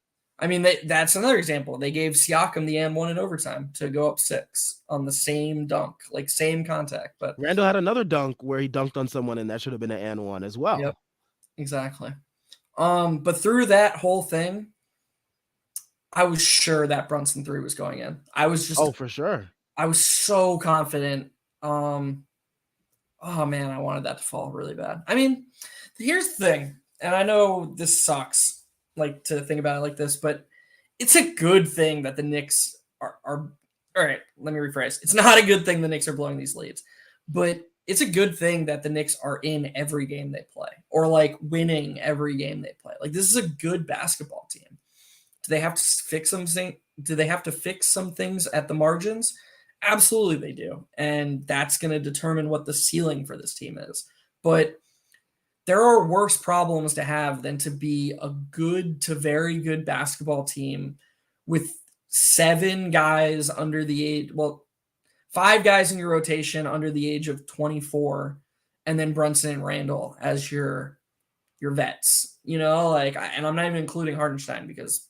I mean that's another example. They gave Siakam the and one in overtime to go up 6 on the same dunk, like same contact. But Randall had another dunk where he dunked on someone, and that should have been an and one as yep, well. exactly. But through that whole thing, I was sure that Brunson 3 was going in. Oh, for sure. I was so confident. Oh man, I wanted that to fall really bad. I mean, here's the thing, and I know this sucks, like to think about it like this, but it's a good thing that the Knicks are all right. Let me rephrase. It's not a good thing the Knicks are blowing these leads, but it's a good thing that the Knicks are in every game they play, or like winning every game they play. Like this is a good basketball team. Do they have to fix something? Do they have to fix some things at the margins? Absolutely, they do. And that's going to determine what the ceiling for this team is. But there are worse problems to have than to be a good to very good basketball team with 7 guys under the age, well, 5 guys in your rotation under the age of 24, and then Brunson and Randall as your vets, like, and I'm not even including Hardenstein because,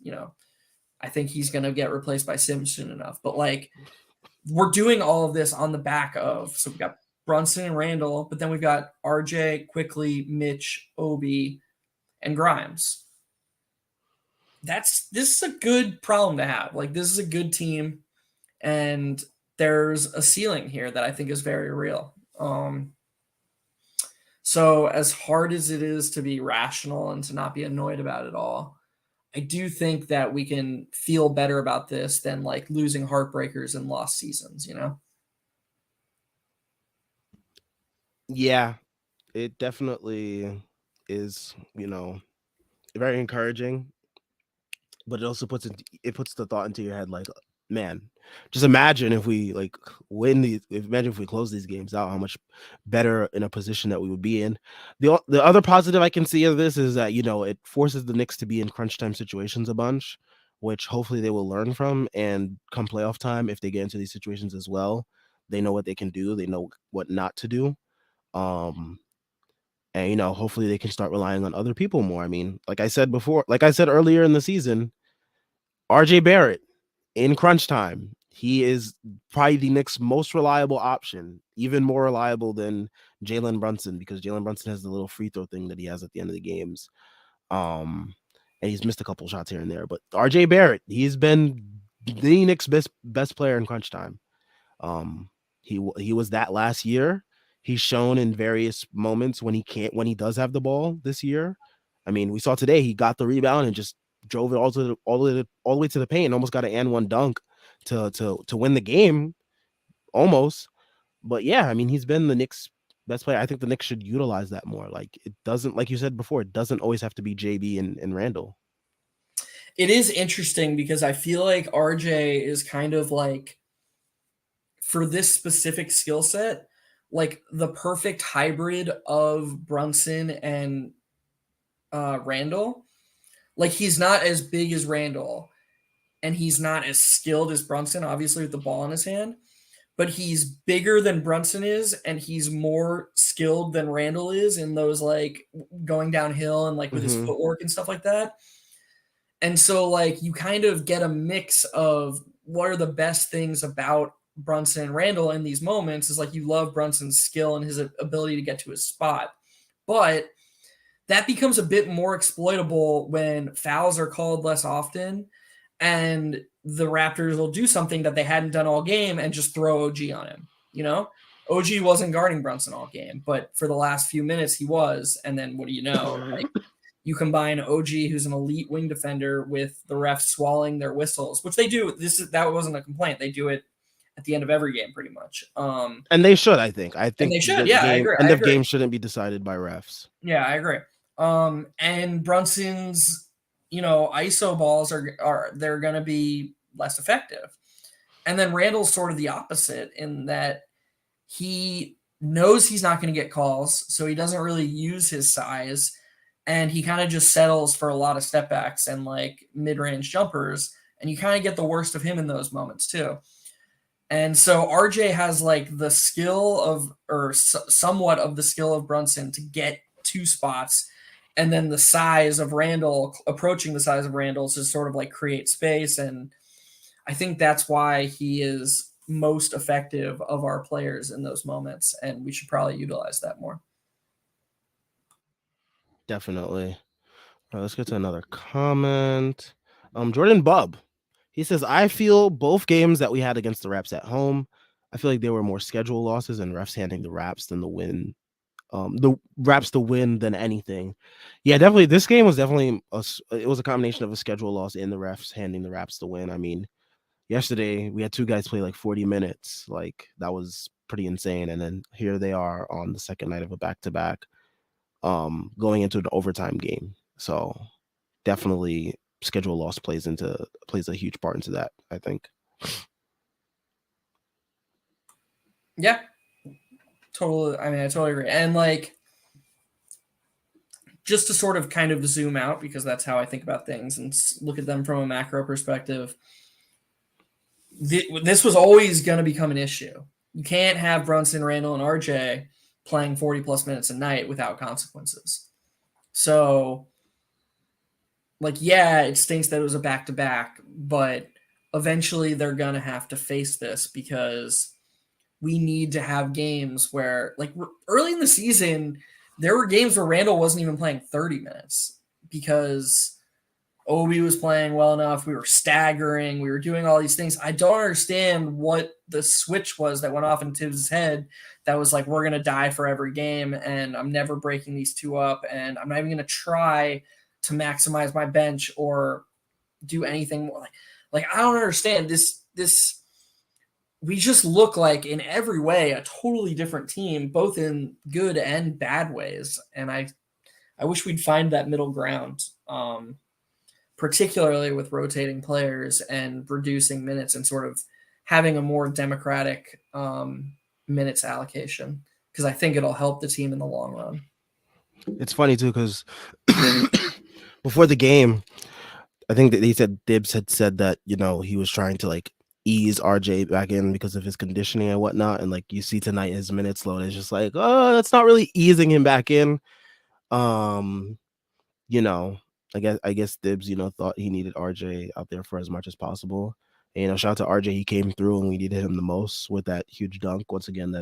I think he's going to get replaced by Sims soon enough. But like, we're doing all of this on the back of, so we've got Brunson and Randall, but then we've got RJ, Quickly, Mitch, Obi, and Grimes. This is a good problem to have. Like, this is a good team, and there's a ceiling here that I think is very real. So as hard as it is to be rational and to not be annoyed about it all, I do think that we can feel better about this than like losing heartbreakers and lost seasons. Yeah, it definitely is, very encouraging, but it also puts the thought into your head like, man, just imagine if we like imagine if we close these games out, how much better in a position that we would be in. The other positive I can see of this is that it forces the Knicks to be in crunch time situations a bunch, which hopefully they will learn from, and come playoff time, if they get into these situations as well, they know what they can do, they know what not to do. And hopefully they can start relying on other people more. I mean, like I said earlier in the season, RJ Barrett in crunch time, he is probably the Knicks' most reliable option, even more reliable than Jalen Brunson, because Jalen Brunson has the little free throw thing that he has at the end of the games. And he's missed a couple shots here and there. But RJ Barrett, he's been the Knicks' best player in crunch time. He was that last year. He's shown in various moments when he does have the ball this year. I mean, we saw today he got the rebound and just drove it all the way to the paint, almost got an and one dunk to win the game, almost. But yeah, I mean, he's been the Knicks' best player. I think the Knicks should utilize that more. Like, it doesn't, like you said before, it doesn't always have to be JB and Randall. It is interesting because I feel like RJ is kind of like, for this specific skill set, like the perfect hybrid of Brunson and Randall. Like, he's not as big as Randall, and he's not as skilled as Brunson, obviously, with the ball in his hand. but he's bigger than Brunson is, and he's more skilled than Randall is in those like going downhill and like with his Mm-hmm. footwork and stuff like that. And so like you kind of get a mix of what are the best things about Brunson and Randall in these moments is like you love Brunson's skill and his ability to get to his spot. But that becomes a bit more exploitable when fouls are called less often and the Raptors will do something that they hadn't done all game and just throw OG on him. You know, OG wasn't guarding Brunson all game, but for the last few minutes he was. And then what do you know? Like you combine OG, who's an elite wing defender, with the refs swallowing their whistles, which they do. That wasn't a complaint. They do it at the end of every game, pretty much. And they should, I think. I And think they should. the Yeah, I game agree. end of game shouldn't be decided by refs. Yeah, I agree. And Brunson's, ISO balls are they're going to be less effective. And then Randall's sort of the opposite in that he knows he's not going to get calls, so he doesn't really use his size, and he kind of just settles for a lot of step backs and like mid-range jumpers, and you kind of get the worst of him in those moments too. And so RJ has like the skill of, or somewhat of the skill of Brunson to get two spots, and then the size of Randall, approaching the size of Randall, to sort of like create space. And I think that's why he is most effective of our players in those moments, and we should probably utilize that more. Definitely. All right, let's get to another comment. Jordan Bubb. He says, I feel both games that we had against the Raps at home, I feel like there were more schedule losses and refs handing the Raps than the win. The Raps the win than anything. Yeah, definitely. This game was definitely it was a combination of a schedule loss and the refs handing the Raps the win. I mean, yesterday we had two guys play like 40 minutes. Like that was pretty insane. And then here they are on the second night of a back to back, going into the overtime game. So definitely schedule loss plays a huge part into that, I think. Yeah, totally. I mean, I totally agree. And like, just to sort of kind of zoom out, because that's how I think about things and look at them from a macro perspective, this was always going to become an issue. You can't have Brunson, Randall, and RJ playing 40 plus minutes a night without consequences. So, like, yeah, it stinks that it was a back to back, but eventually they're going to have to face this because we need to have games where, like, early in the season, there were games where Randall wasn't even playing 30 minutes because Obi was playing well enough. We were staggering. We were doing all these things. I don't understand what the switch was that went off in Tibbs' head that was like, we're going to die for every game, and I'm never breaking these two up, and I'm not even going to try to maximize my bench or do anything more. Like I don't understand this. We just look like in every way a totally different team, both in good and bad ways. And I wish we'd find that middle ground, particularly with rotating players and reducing minutes and sort of having a more democratic minutes allocation, because I think it'll help the team in the long run. It's funny too because before the game, I think that he said Dibs had said that he was trying to like ease RJ back in because of his conditioning and whatnot, and like you see tonight his minutes load is just like, oh, that's not really easing him back in. Um, you know, I guess Dibs, thought he needed RJ out there for as much as possible. And, shout out to RJ, he came through and we needed him the most with that huge dunk. Once again,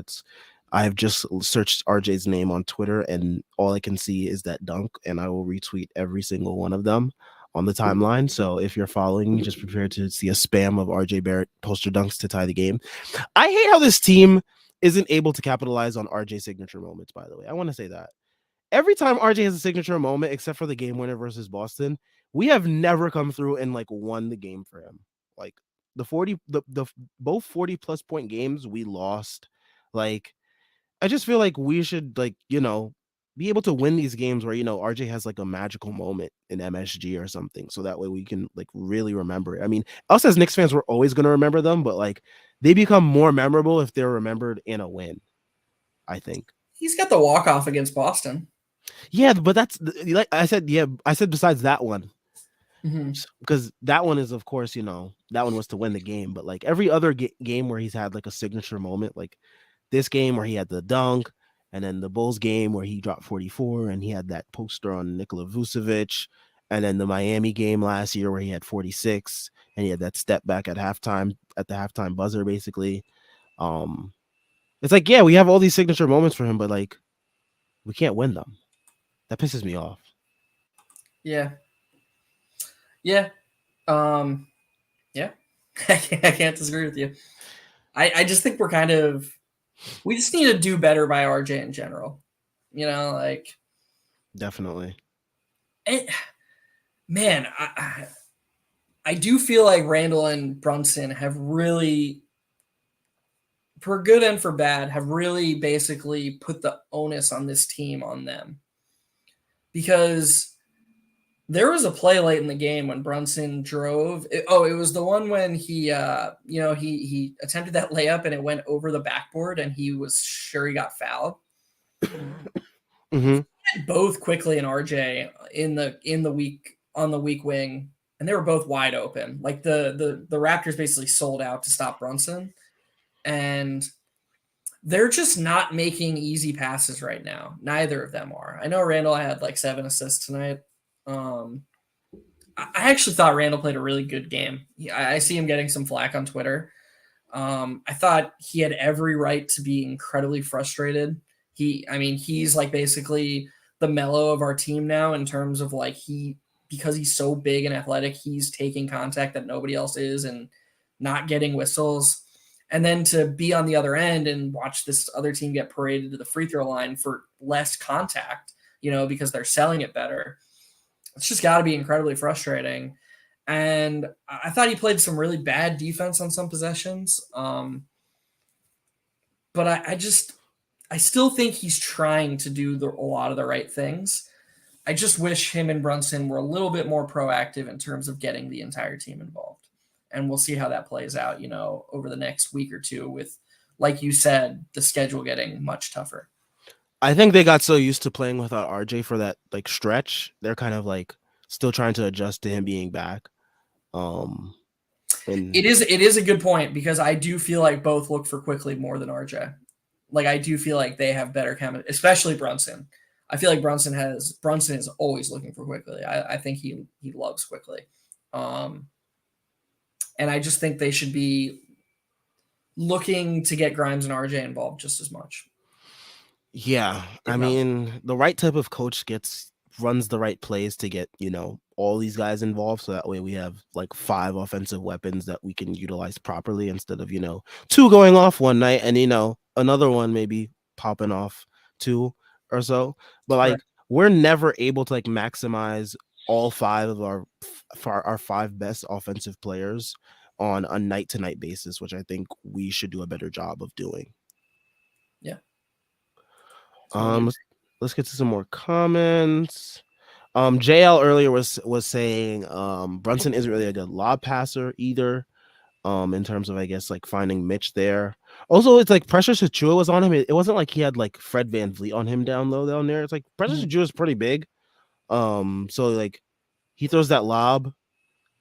I've just searched RJ's name on Twitter and all I can see is that dunk, and I will retweet every single one of them on the timeline. So if you're following me, just prepare to see a spam of RJ Barrett poster dunks to tie the game. I hate how this team isn't able to capitalize on RJ signature moments, by the way. I want to say that. Every time RJ has a signature moment, except for the game winner versus Boston, we have never come through and like won the game for him. Like the both 40 plus point games we lost. Like I just feel like we should be able to win these games where RJ has like a magical moment in MSG or something, so that way we can like really remember it. I mean, us as Knicks fans, we're always gonna remember them, but like they become more memorable if they're remembered in a win, I think. He's got the walk off against Boston. Yeah, but that's like I said. Yeah, I said besides that one, Mm-hmm. because that one is, of course, that one was to win the game. But like every other game where he's had like a signature moment, like this game where he had the dunk, and then the Bulls game where he dropped 44 and he had that poster on Nikola Vucevic, and then the Miami game last year where he had 46 and he had that step back at halftime at the halftime buzzer basically. Um, it's like, yeah, we have all these signature moments for him, but like we can't win them. That pisses me off. Yeah, yeah, um, yeah. I can't disagree with you. I just think we just need to do better by RJ in general. Like Definitely. it, man, I do feel like Randall and Brunson have really, for good and for bad, have really basically put the onus on this team on them. Because there was a play late in the game when Brunson drove. It was the one when he attempted that layup and it went over the backboard and he was sure he got fouled. Mm-hmm. Both quickly and RJ in the weak on the weak wing, and they were both wide open. Like the Raptors basically sold out to stop Brunson, and they're just not making easy passes right now. Neither of them are. I know Randall had like 7 assists tonight. I actually thought Randall played a really good game. I see him getting some flack on Twitter. I thought he had every right to be incredibly frustrated. He's like basically the mellow of our team now in terms of like because he's so big and athletic, he's taking contact that nobody else is and not getting whistles. And then to be on the other end and watch this other team get paraded to the free throw line for less contact, because they're selling it better. It's just got to be incredibly frustrating. And I thought he played some really bad defense on some possessions. But I still think he's trying to do a lot of the right things. I just wish him and Brunson were a little bit more proactive in terms of getting the entire team involved. And we'll see how that plays out, over the next week or two with, like you said, the schedule getting much tougher. I think they got so used to playing without RJ for that like stretch, they're kind of like still trying to adjust to him being back. Um, and It is a good point because I do feel like both look for Quickly more than RJ. Like I do feel like they have better chemistry, especially Brunson. I feel like Brunson is always looking for Quickly. I think he loves Quickly. And I just think they should be looking to get Grimes and RJ involved just as much. yeah, I If not more. mean, the right type of coach runs the right plays to get, all these guys involved. So that way we have like 5 offensive weapons that we can utilize properly instead of, 2 going off one night and, another one maybe popping off 2 or so. But like, Correct. we're never able to like maximize all 5 of our 5 best offensive players on a night to night basis, which I think we should do a better job of doing. Yeah. Totally. Um, let's get to some more comments. JL earlier was saying Brunson isn't really a good lob passer either. In terms of I guess like finding Mitch there. Also, it's like Precious Achua was on him. It wasn't like he had like Fred Van Vliet on him down low down there. It's like Precious Achua is pretty big. So like he throws that lob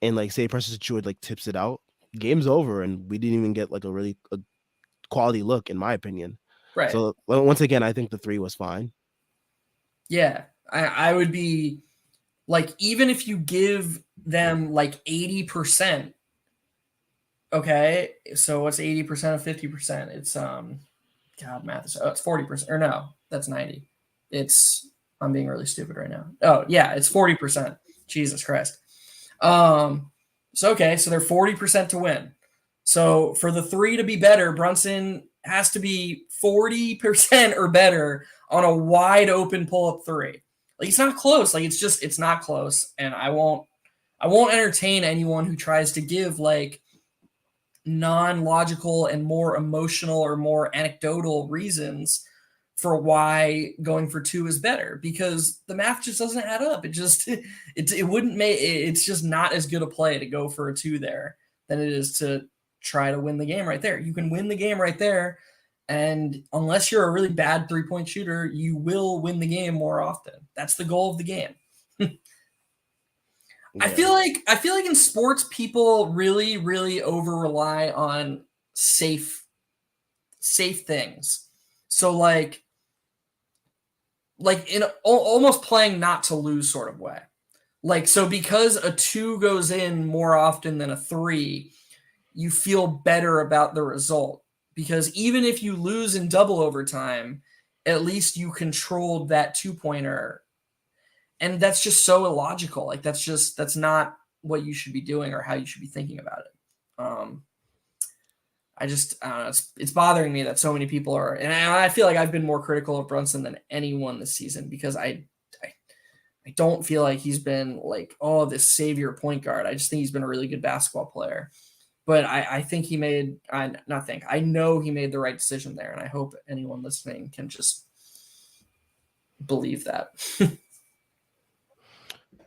and like say Precious Achua like tips it out. Game's over, and we didn't even get like a quality look in my opinion. Right. So once again, I think the 3 was fine. Yeah. I would be like, even if you give them like 80%, okay. So what's 80% of 50%? It's God, math is it's 40%. Or no, that's 90. I'm being really stupid right now. Oh, yeah, it's 40%. Jesus Christ. So okay, so they're 40% to win. So for the 3 to be better, Brunson has to be 40% or better on a wide open pull-up 3. Like it's not close. Like it's not close. And I won't entertain anyone who tries to give like non-logical and more emotional or more anecdotal reasons for why going for 2 is better, because the math just doesn't add up. It wouldn't make it's just not as good a play to go for a 2 there than it is to try to win the game right there. You can win the game right there, and unless you're a really bad 3-point shooter, you will win the game more often. That's the goal of the game. I Yeah. feel like in sports people really really over rely on safe things. So like in almost playing not to lose sort of way. Like so because a 2 goes in more often than a 3, you feel better about the result because even if you lose in double overtime, at least you controlled that 2-pointer. And that's just so illogical. Like that's not what you should be doing or how you should be thinking about it. Um, I don't know. It's bothering me that so many people are, and I feel like I've been more critical of Brunson than anyone this season because I don't feel like he's been like, oh, this savior point guard. I just think he's been a really good basketball player. But I think he made, I know he made the right decision there. And I hope anyone listening can just believe that.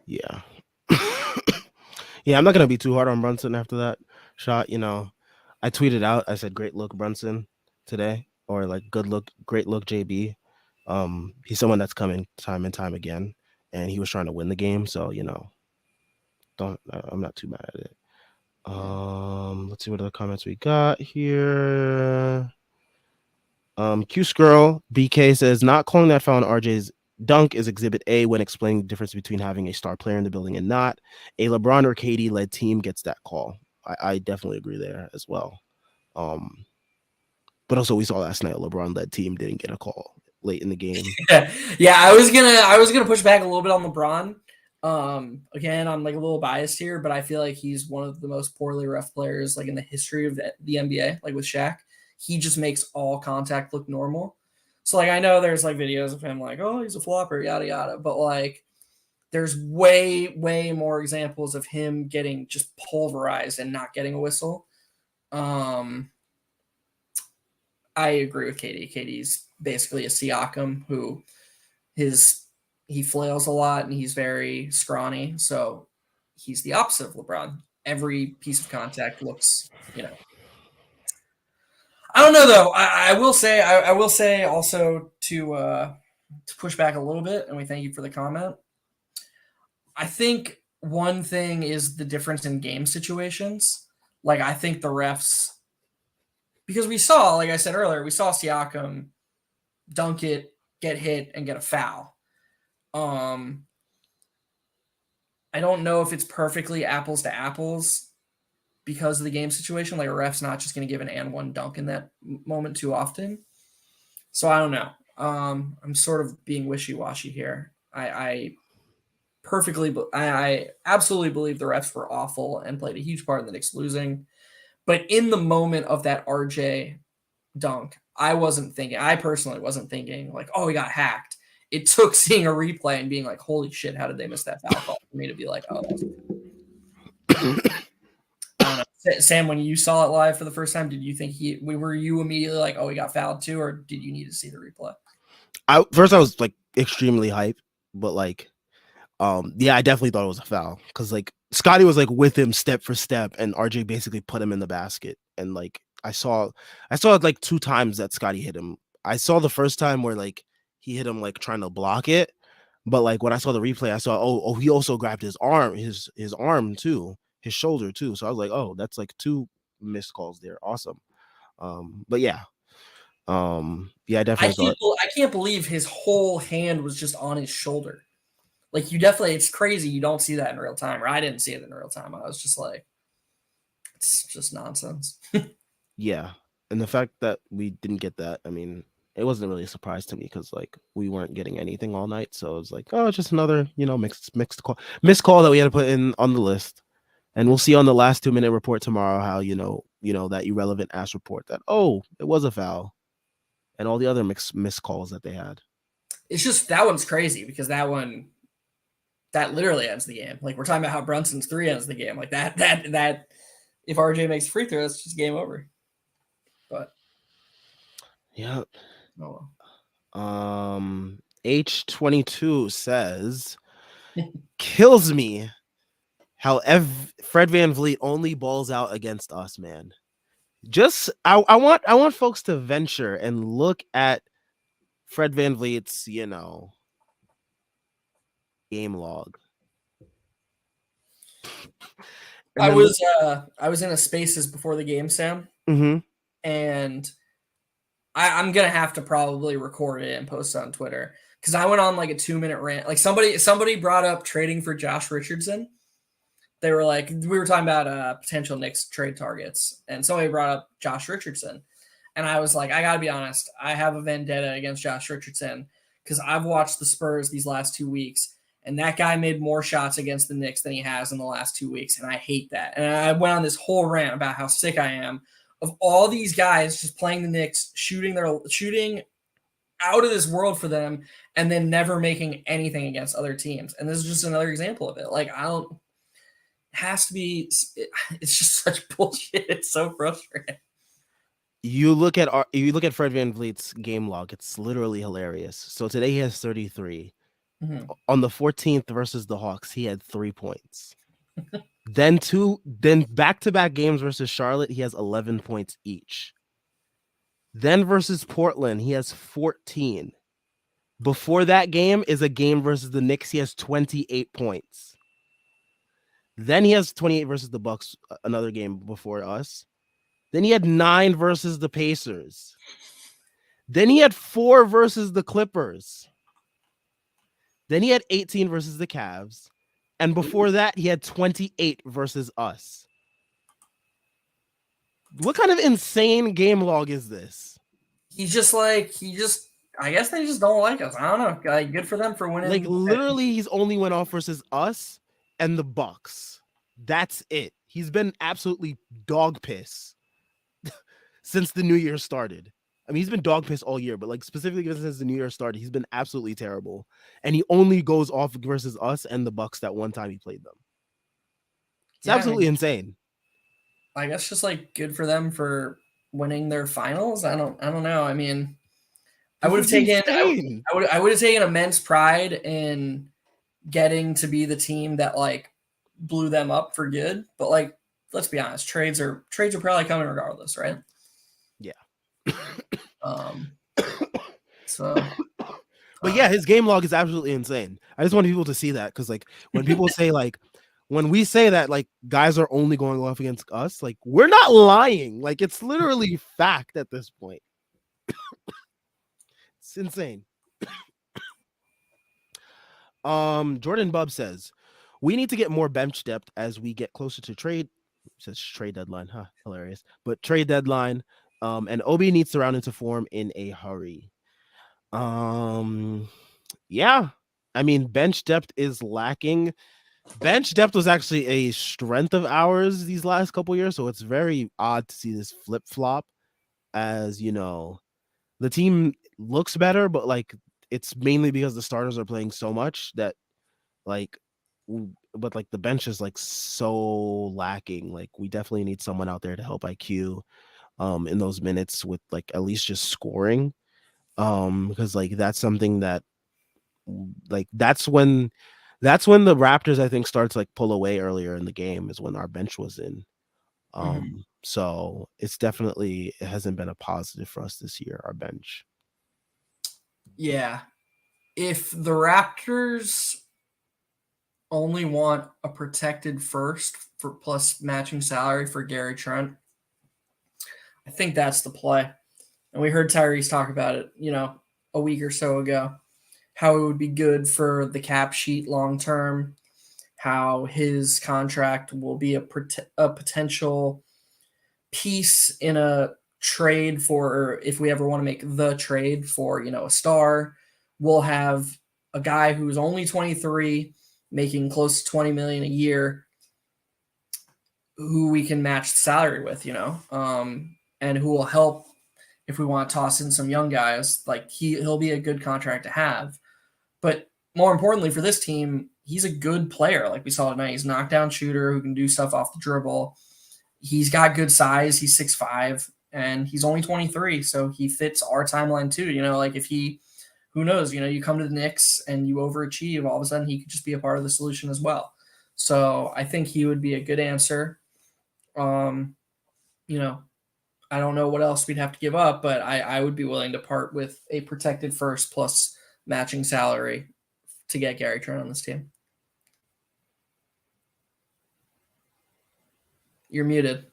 Yeah. Yeah, I'm not gonna be too hard on Brunson after that shot. I tweeted out. I said, "Great look, Brunson," today, or like, "Good look, great look, JB." He's someone that's coming time and time again, and he was trying to win the game. So don't. I'm not too mad at it. Let's see what other comments we got here. Q Skirl BK says not calling that foul on RJ's dunk is exhibit A when explaining the difference between having a star player in the building and not. A LeBron or KD led team gets that call. I definitely agree there as well. Um, but also we saw last night a LeBron led team didn't get a call late in the game. Yeah, I was gonna push back a little bit on LeBron. Again, I'm like a little biased here, but I feel like he's one of the most poorly ref players like in the history of the NBA. Like with Shaq, he just makes all contact look normal. So like I know there's like videos of him like, oh, he's a flopper, yada yada, but like there's way more examples of him getting just pulverized and not getting a whistle. Um, I agree with Katie. Katie's basically a Siakam who his he flails a lot and he's very scrawny. So he's the opposite of LeBron. Every piece of contact looks, I don't know though. I will say also to push back a little bit, and we thank you for the comment. I think one thing is the difference in game situations. Like I think the refs, because we saw, like I said earlier, we saw Siakam dunk it, get hit, and get a foul. Um, I don't know if it's perfectly apples to apples because of the game situation. Like a ref's not just going to give an and one dunk in that moment too often. So I don't know. I'm sort of being wishy washy here. I absolutely believe the refs were awful and played a huge part in the Knicks losing. But in the moment of that RJ dunk, I personally wasn't thinking like, oh, he got hacked. It took seeing a replay and being like, holy shit, how did they miss that foul call for me to be like, oh, that's I don't know. Sam, when you saw it live for the first time, did you think were you immediately like, oh, he got fouled too, or did you need to see the replay? I was like extremely hyped, but like yeah, I definitely thought it was a foul because like Scotty was like with him step for step, and RJ basically put him in the basket. And like I saw it like 2 times that Scotty hit him. I saw the first time where like he hit him like trying to block it, but like when I saw the replay, I saw he also grabbed his arm too, his shoulder too. So I was like, oh, that's like 2 missed calls there. Awesome. But yeah, I definitely thought. I can't believe his whole hand was just on his shoulder. Like you definitely, it's crazy. You don't see that in real time, or I didn't see it in real time. I was just like, it's just nonsense. Yeah, and the fact that we didn't get that, I mean, it wasn't really a surprise to me because like we weren't getting anything all night, so it was like, oh, just another missed call that we had to put in on the list, and we'll see on the last 2 minute report tomorrow how that irrelevant ass report that it was a foul, and all the other missed calls that they had. It's just that one's crazy because that literally ends the game. Like we're talking about how Brunson's 3 ends the game. Like that if RJ makes a free throw, it's just game over. But Yeah. oh H22 says kills me how Fred Van Vliet only balls out against us, man. Just I want folks to venture and look at Fred Van Vliet's, game log. And then look. I was in a Spaces before the game, Sam, Mm-hmm. and I'm gonna have to probably record it and post it on Twitter because I went on like a 2 minute rant. Like somebody brought up trading for Josh Richardson. They were like, we were talking about potential Knicks trade targets, and somebody brought up Josh Richardson, and I was like, I gotta be honest, I have a vendetta against Josh Richardson because I've watched the Spurs these last 2 weeks, and that guy made more shots against the Knicks than he has in the last 2 weeks, and I hate that. And I went on this whole rant about how sick I am of all these guys just playing the Knicks, shooting out of this world for them, and then never making anything against other teams. And this is just another example of it. Like I don't has to be. It's just such bullshit. It's so frustrating. You look at Fred VanVleet's game log. It's literally hilarious. So today he has 33. Mm-hmm. On the 14th versus the Hawks, he had 3 points. Then back-to-back games versus Charlotte, he has 11 points each. Then versus Portland, he has 14. Before that game is a game versus the Knicks, he has 28 points. Then he has 28 versus the Bucks, another game before us. Then he had 9 versus the Pacers. Then he had 4 versus the Clippers. Then he had 18 versus the Cavs. And before that, he had 28 versus us. What kind of insane game log is this? He's just like I guess they just don't like us. I don't know. Like, good for them for winning. Like literally, he's only went off versus us and the Bucks. That's it. He's been absolutely dog piss since the new year started. I mean, he's been dog piss all year, but like specifically since the new year started, he's been absolutely terrible. And he only goes off versus us and the Bucks that one time he played them. It's Yeah, I absolutely mean, insane. I guess just like good for them for winning their finals. I don't know. I mean, I This would have is taken insane. I would have taken immense pride in getting to be the team that like blew them up for good. But like, let's be honest, trades are probably coming regardless, right? Yeah. Um, so But yeah, his game log is absolutely insane. I just want people to see that because like when people say like when we say that like guys are only going off against us, like we're not lying. Like it's literally fact at this point. It's insane. Jordan Bub says we need to get more bench depth as we get closer to trade. Says trade deadline, huh? Hilarious. But trade deadline. And Obi needs to round into form in a hurry. Yeah. I mean, bench depth is lacking. Bench depth was actually a strength of ours these last couple years, so it's very odd to see this flip flop. As you know, the team looks better, but like it's mainly because the starters are playing so much that like, but like the bench is like so lacking. Like we definitely need someone out there to help IQ in those minutes with like at least just scoring because like that's something that like that's when the Raptors I think starts like pull away earlier in the game is when our bench was in. So it's definitely it hasn't been a positive for us this year, our bench. yeah, if the Raptors only want a protected first for plus matching salary for Gary Trent, I think that's the play. And we heard Tyrese talk about it, a week or so ago, how it would be good for the cap sheet long term, how his contract will be a potential piece in a trade for if we ever want to make the trade for, a star. We'll have a guy who's only 23 making close to 20 million a year who we can match the salary with, and who will help if we want to toss in some young guys. Like he'll be a good contract to have. But more importantly for this team, he's a good player. Like we saw tonight, he's a knockdown shooter who can do stuff off the dribble. He's got good size. He's 6'5", and he's only 23, so he fits our timeline too. Like if he, who knows, you come to the Knicks and you overachieve, all of a sudden he could just be a part of the solution as well. So I think he would be a good answer. Um, I don't know what else we'd have to give up, but I would be willing to part with a protected first plus matching salary to get Gary Trent on this team. You're muted.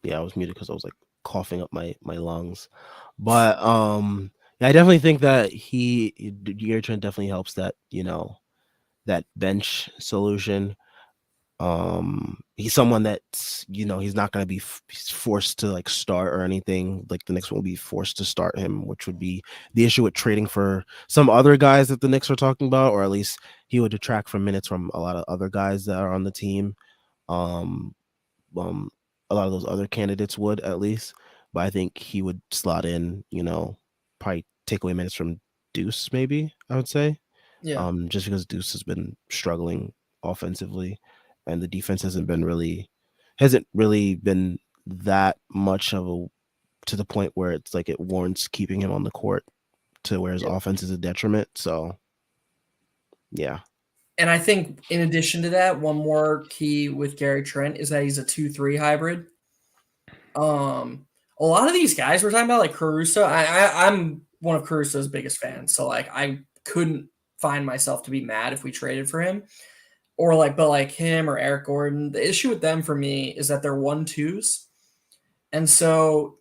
Yeah, I was muted because I was like coughing up my lungs. But yeah, I definitely think that Gary Trent definitely helps that, that bench solution. He's someone that's, he's not going to be he's forced to like start or anything. Like the Knicks won't be forced to start him, which would be the issue with trading for some other guys that the Knicks are talking about, or at least he would detract from minutes from a lot of other guys that are on the team. Um, um, a lot of those other candidates would at least, but I think he would slot in, probably take away minutes from Deuce, maybe I would say, Yeah. just because Deuce has been struggling offensively, and the defense hasn't really been that much of a to the point where it's like it warrants keeping him on the court to where his Yeah. offense is a detriment. So yeah, And I think in addition to that, one more key with Gary Trent is that he's a 2-3 hybrid. A lot of these guys we're talking about, like Caruso, I'm one of Caruso's biggest fans. So like I couldn't find myself to be mad if we traded for him. Or like, but like him or Eric Gordon. The issue with them for me is that they're 1-2s. And so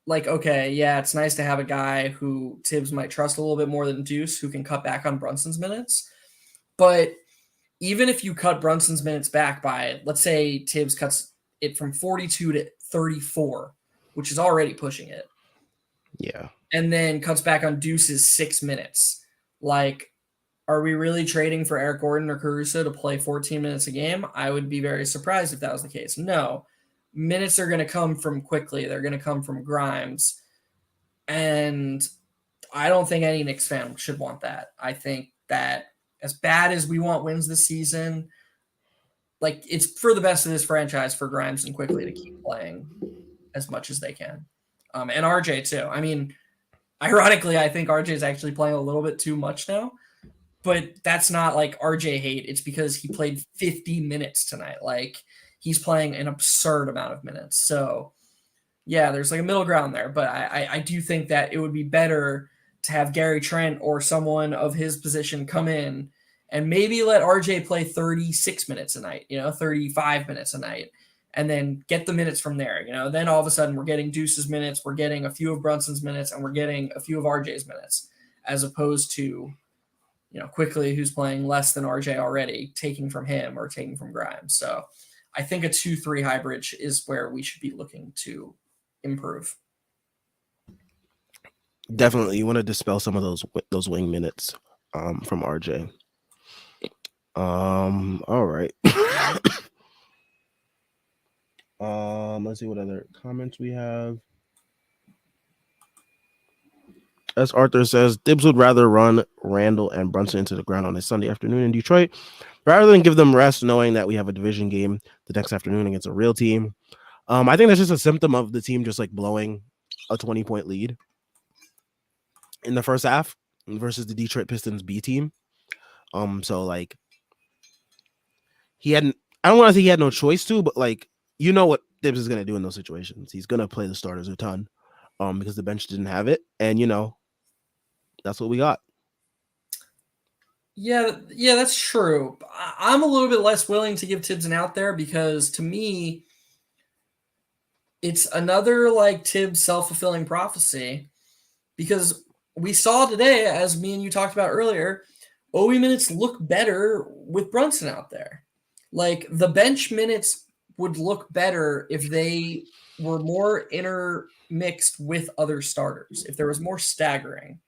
like, okay, yeah, it's nice to have a guy who Tibbs might trust a little bit more than Deuce, who can cut back on Brunson's minutes. But even if you cut Brunson's minutes back by, let's say Tibbs cuts it from 42 to 34, which is already pushing it, yeah, and then cuts back on Deuce's 6 minutes, like, are we really trading for Eric Gordon or Caruso to play 14 minutes a game? I would be very surprised if that was the case. No, minutes are going to come from quickly. They're going to come from Grimes. And I don't think any Knicks fan should want that. I think that as bad as we want wins this season, like it's for the best of this franchise for Grimes and Quickly to keep playing as much as they can. And RJ too. I mean, ironically, I think RJ is actually playing a little bit too much now, but that's not like RJ hate. It's because he played 50 minutes tonight. Like he's playing an absurd amount of minutes. So yeah, there's like a middle ground there, but I do think that it would be better to have Gary Trent or someone of his position come in and maybe let RJ play 36 minutes a night, 35 minutes a night, and then get the minutes from there. Then all of a sudden we're getting Deuce's minutes, we're getting a few of Brunson's minutes, and we're getting a few of RJ's minutes, as opposed to, Quickly, who's playing less than RJ already, taking from him or taking from Grimes. So I think a 2-3 hybrid is where we should be looking to improve. definitely. You want to dispel some of those wing minutes from RJ. All right. Let's see what other comments we have. As Arthur says, Dibs would rather run Randall and Brunson into the ground on a Sunday afternoon in Detroit rather than give them rest, knowing that we have a division game the next afternoon against a real team. I think that's just a symptom of the team just like blowing a 20-point lead in the first half versus the Detroit Pistons B team. So like he hadn't. I don't want to say he had no choice to, but like what Dibs is gonna do in those situations. He's gonna play the starters a ton, because the bench didn't have it, and that's what we got. Yeah, that's true. I'm a little bit less willing to give Tibbs an out there because to me, it's another like Tibbs self-fulfilling prophecy because we saw today, as me and you talked about earlier, OE minutes look better with Brunson out there. Like the bench minutes would look better if they were more intermixed with other starters, if there was more staggering.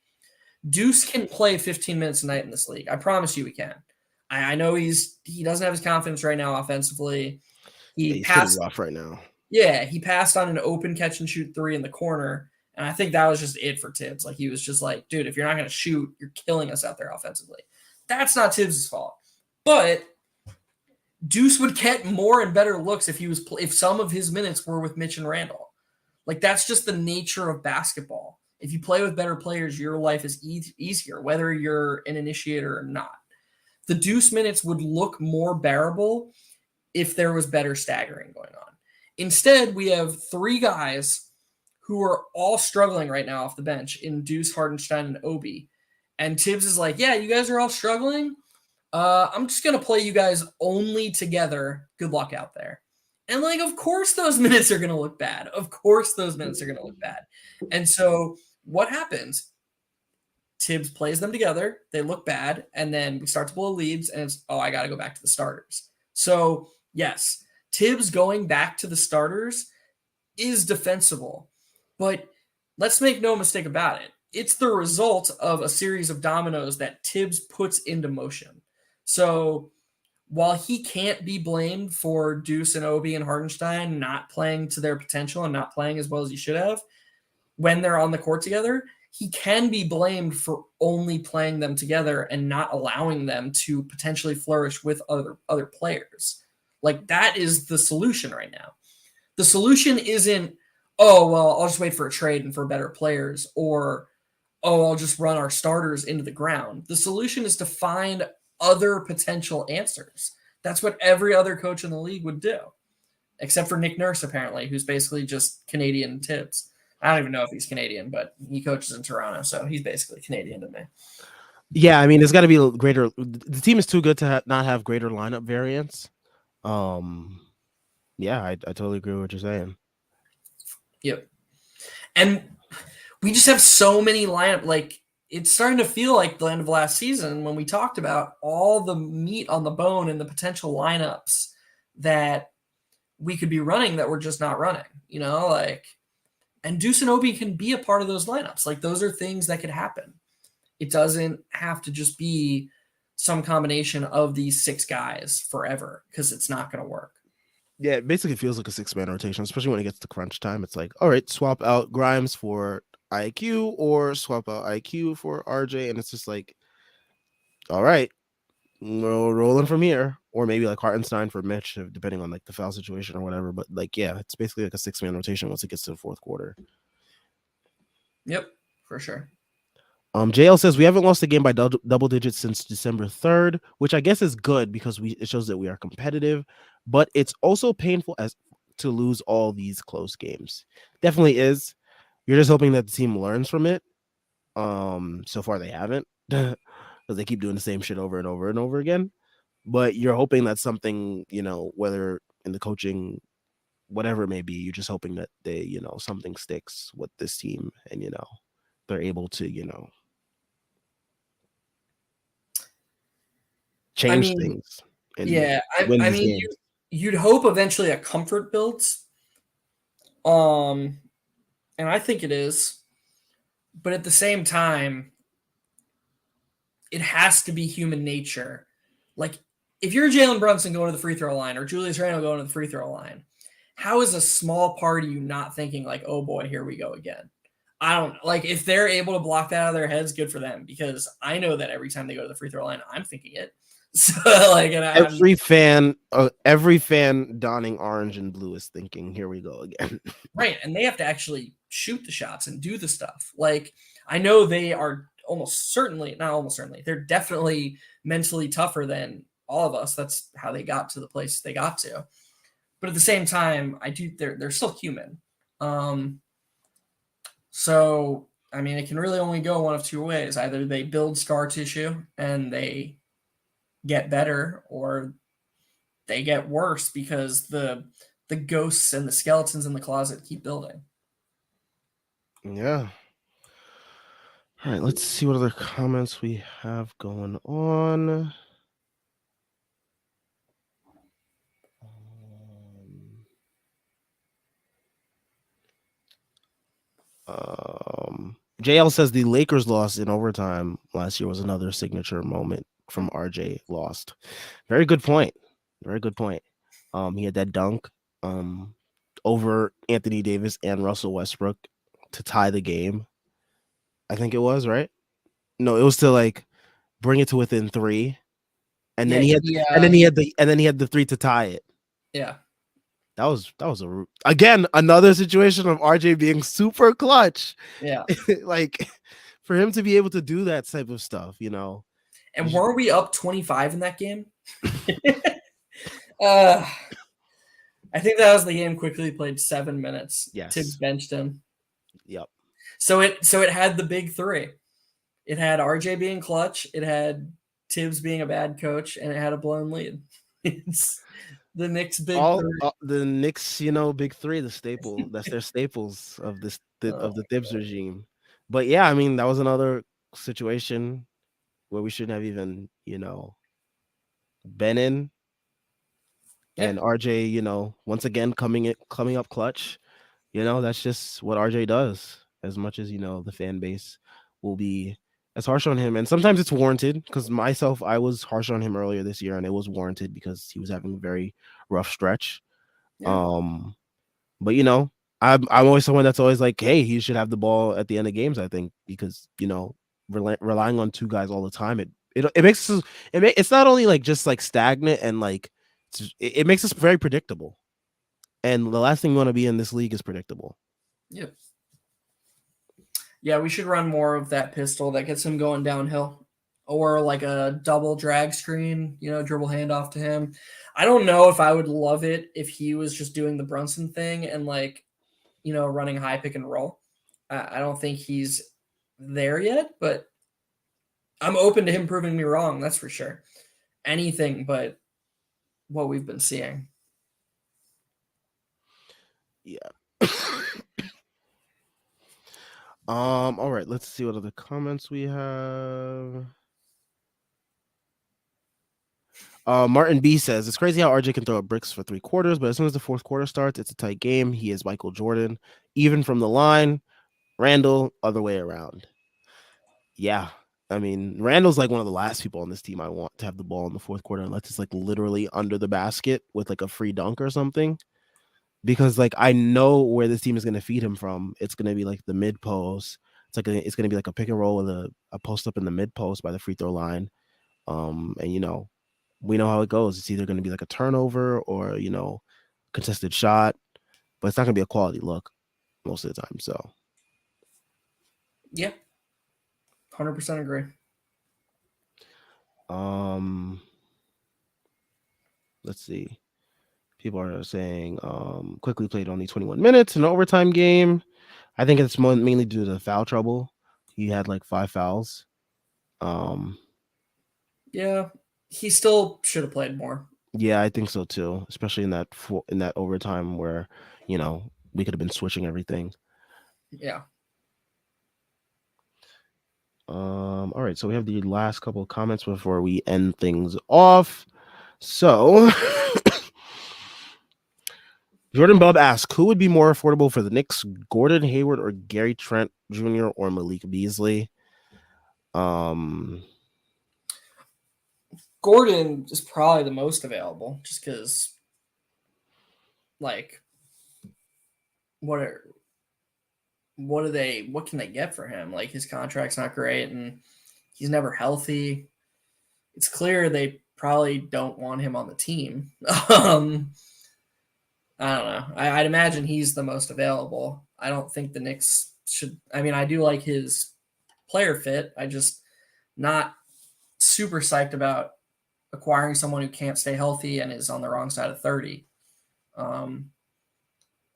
Deuce can play 15 minutes a night in this league. I promise you he can. I know he doesn't have his confidence right now offensively. Yeah, He he's pretty passed. rough right now. Yeah, he passed on an open catch and shoot three in the corner. And I think that was just it for Tibbs. Like he was just like, dude, if you're not going to shoot, you're killing us out there offensively. That's not Tibbs' fault. But Deuce would get more and better looks if some of his minutes were with Mitch and Randall. Like that's just the nature of basketball. If you play with better players, your life is easier, whether you're an initiator or not. The Deuce minutes would look more bearable if there was better staggering going on. Instead, we have three guys who are all struggling right now off the bench in Deuce, Hardenstein, and Obi. And Tibbs is like, yeah, you guys are all struggling. I'm just gonna play you guys only together. Good luck out there. And like, of course, those minutes are gonna look bad. Of course, those minutes are gonna look bad. And so, what happens? Tibbs plays them together. They look bad, and then we start to blow leads, and it's I got to go back to the starters. So yes, Tibbs going back to the starters is defensible, but let's make no mistake about it. It's the result of a series of dominoes that Tibbs puts into motion. So while he can't be blamed for Deuce and Obi and Hardenstein not playing to their potential and not playing as well as he should have when they're on the court together, he can be blamed for only playing them together and not allowing them to potentially flourish with other players. Like that is the solution right now. The solution isn't, oh, well, I'll just wait for a trade and for better players, or, oh, I'll just run our starters into the ground. The solution is to find other potential answers. That's what every other coach in the league would do, except for Nick Nurse, apparently, who's basically just Canadian Tibbs. I don't even know if he's Canadian, but he coaches in Toronto, so he's basically Canadian to me. Yeah, I mean, there's got to be a greater. The team is too good to not have greater lineup variance. Yeah, I totally agree with what you're saying. Yep. And we just have so many lineup. Like, it's starting to feel like the end of last season when we talked about all the meat on the bone and the potential lineups that we could be running that we're just not running, like, and Deuce and Obi can be a part of those lineups. Like, those are things that could happen. It doesn't have to just be some combination of these 6 guys forever, because it's not going to work. Yeah, it basically feels like a 6-man rotation, especially when it gets to crunch time. It's like, all right, swap out Grimes for IQ or swap out IQ for RJ. And it's just like, all right, we're rolling from here. Or maybe like Hartenstein for Mitch, depending on like the foul situation or whatever. But like, yeah, it's basically like a 6-man rotation once it gets to the fourth quarter. Yep, for sure. JL says we haven't lost a game by double digits since December 3rd, which I guess is good because it shows that we are competitive, but it's also painful as to lose all these close games. Definitely is. You're just hoping that the team learns from it. So far they haven't, because they keep doing the same shit over and over and over again. But you're hoping that something, whether in the coaching, whatever it may be, you're just hoping that they, something sticks with this team and, they're able to, change things. And yeah, win I these mean, games. you'd hope eventually a comfort builds. And I think it is. But at the same time, it has to be human nature. Like, if you're Jalen Brunson going to the free throw line or Julius Randle going to the free throw line, how is a small part of you not thinking like, oh boy, here we go again? I don't like if they're able to block that out of their heads, good for them, because I know that every time they go to the free throw line, I'm thinking it. So like, and every fan donning orange and blue is thinking, here we go again. Right, and they have to actually shoot the shots and do the stuff. Like, I know they are not almost certainly, they're definitely mentally tougher than all of us. That's how they got to the place they got to. But at the same time, they're still human. So I mean, it can really only go one of two ways. Either they build scar tissue and they get better, or they get worse because the ghosts and the skeletons in the closet keep building. Yeah. All right, let's see what other comments we have going on. JL says the Lakers loss in overtime last year was another signature moment from RJ lost. Very good point. Very good point. He had that dunk over Anthony Davis and Russell Westbrook to tie the game. I think it was, right? No, it was to like bring it to within 3. And then he had the 3 to tie it. Yeah. That was again another situation of RJ being super clutch. Yeah. Like for him to be able to do that type of stuff, And were we up 25 in that game? I think that was the game quickly played 7 minutes. Yes. Tibbs benched him. Yep. So it had the big 3. It had RJ being clutch. It had Tibbs being a bad coach and it had a blown lead. It's the Knicks' big All three. the Knicks, big three, the staple. That's their staples of Oh of the my Thibs god. regime. But yeah, I mean that was another situation where we shouldn't have even been in. Yeah, And RJ, once again coming up clutch. That's just what RJ does. As much as the fan base will be as harsh on him, and sometimes it's warranted. Because myself, I was harsh on him earlier this year, and it was warranted because he was having a very rough stretch. yeah, Um, but I'm always someone that's always like, hey, he should have the ball at the end of games. I think because relying on two guys all the time, it makes us it's not only like just like stagnant and like it makes us very predictable. And the last thing we want to be in this league is predictable. yeah. Yeah, we should run more of that pistol that gets him going downhill. Or like a double drag screen, dribble handoff to him. I don't know if I would love it if he was just doing the Brunson thing and like, running high pick and roll. I don't think he's there yet, but I'm open to him proving me wrong. That's for sure. Anything but what we've been seeing. Yeah. All right, let's see what other comments we have. Martin B says it's crazy how RJ can throw up bricks for 3 quarters, but as soon as the fourth quarter starts, it's a tight game. He is Michael Jordan, even from the line. Randall, other way around. Yeah, I mean Randall's like one of the last people on this team I want to have the ball in the fourth quarter, unless it's like literally under the basket with like a free dunk or something. Because like I know where this team is going to feed him from. It's going to be like the mid post. It's going to be like a pick and roll with a post up in the mid post by the free throw line. And we know how it goes. It's either going to be like a turnover or contested shot, but it's not going to be a quality look most of the time. So Yeah, 100% agree. um, let's see. People are saying quickly played only 21 minutes in an overtime game. I think it's mainly due to the foul trouble. He had like 5 fouls. Um, Yeah, he still should have played more. yeah, I think so too, especially in that overtime where we could have been switching everything. Yeah. All right, so we have the last couple of comments before we end things off. So, Jordan Bub asks, who would be more affordable for the Knicks, Gordon Hayward or Gary Trent Jr. or Malik Beasley? Um, Gordon is probably the most available just because, like, what are what can they get for him? Like, his contract's not great and he's never healthy. It's clear they probably don't want him on the team. I don't know. I'd imagine he's the most available. I don't think the Knicks should. I mean, I do like his player fit. I just not super psyched about acquiring someone who can't stay healthy and is on the wrong side of 30. Um,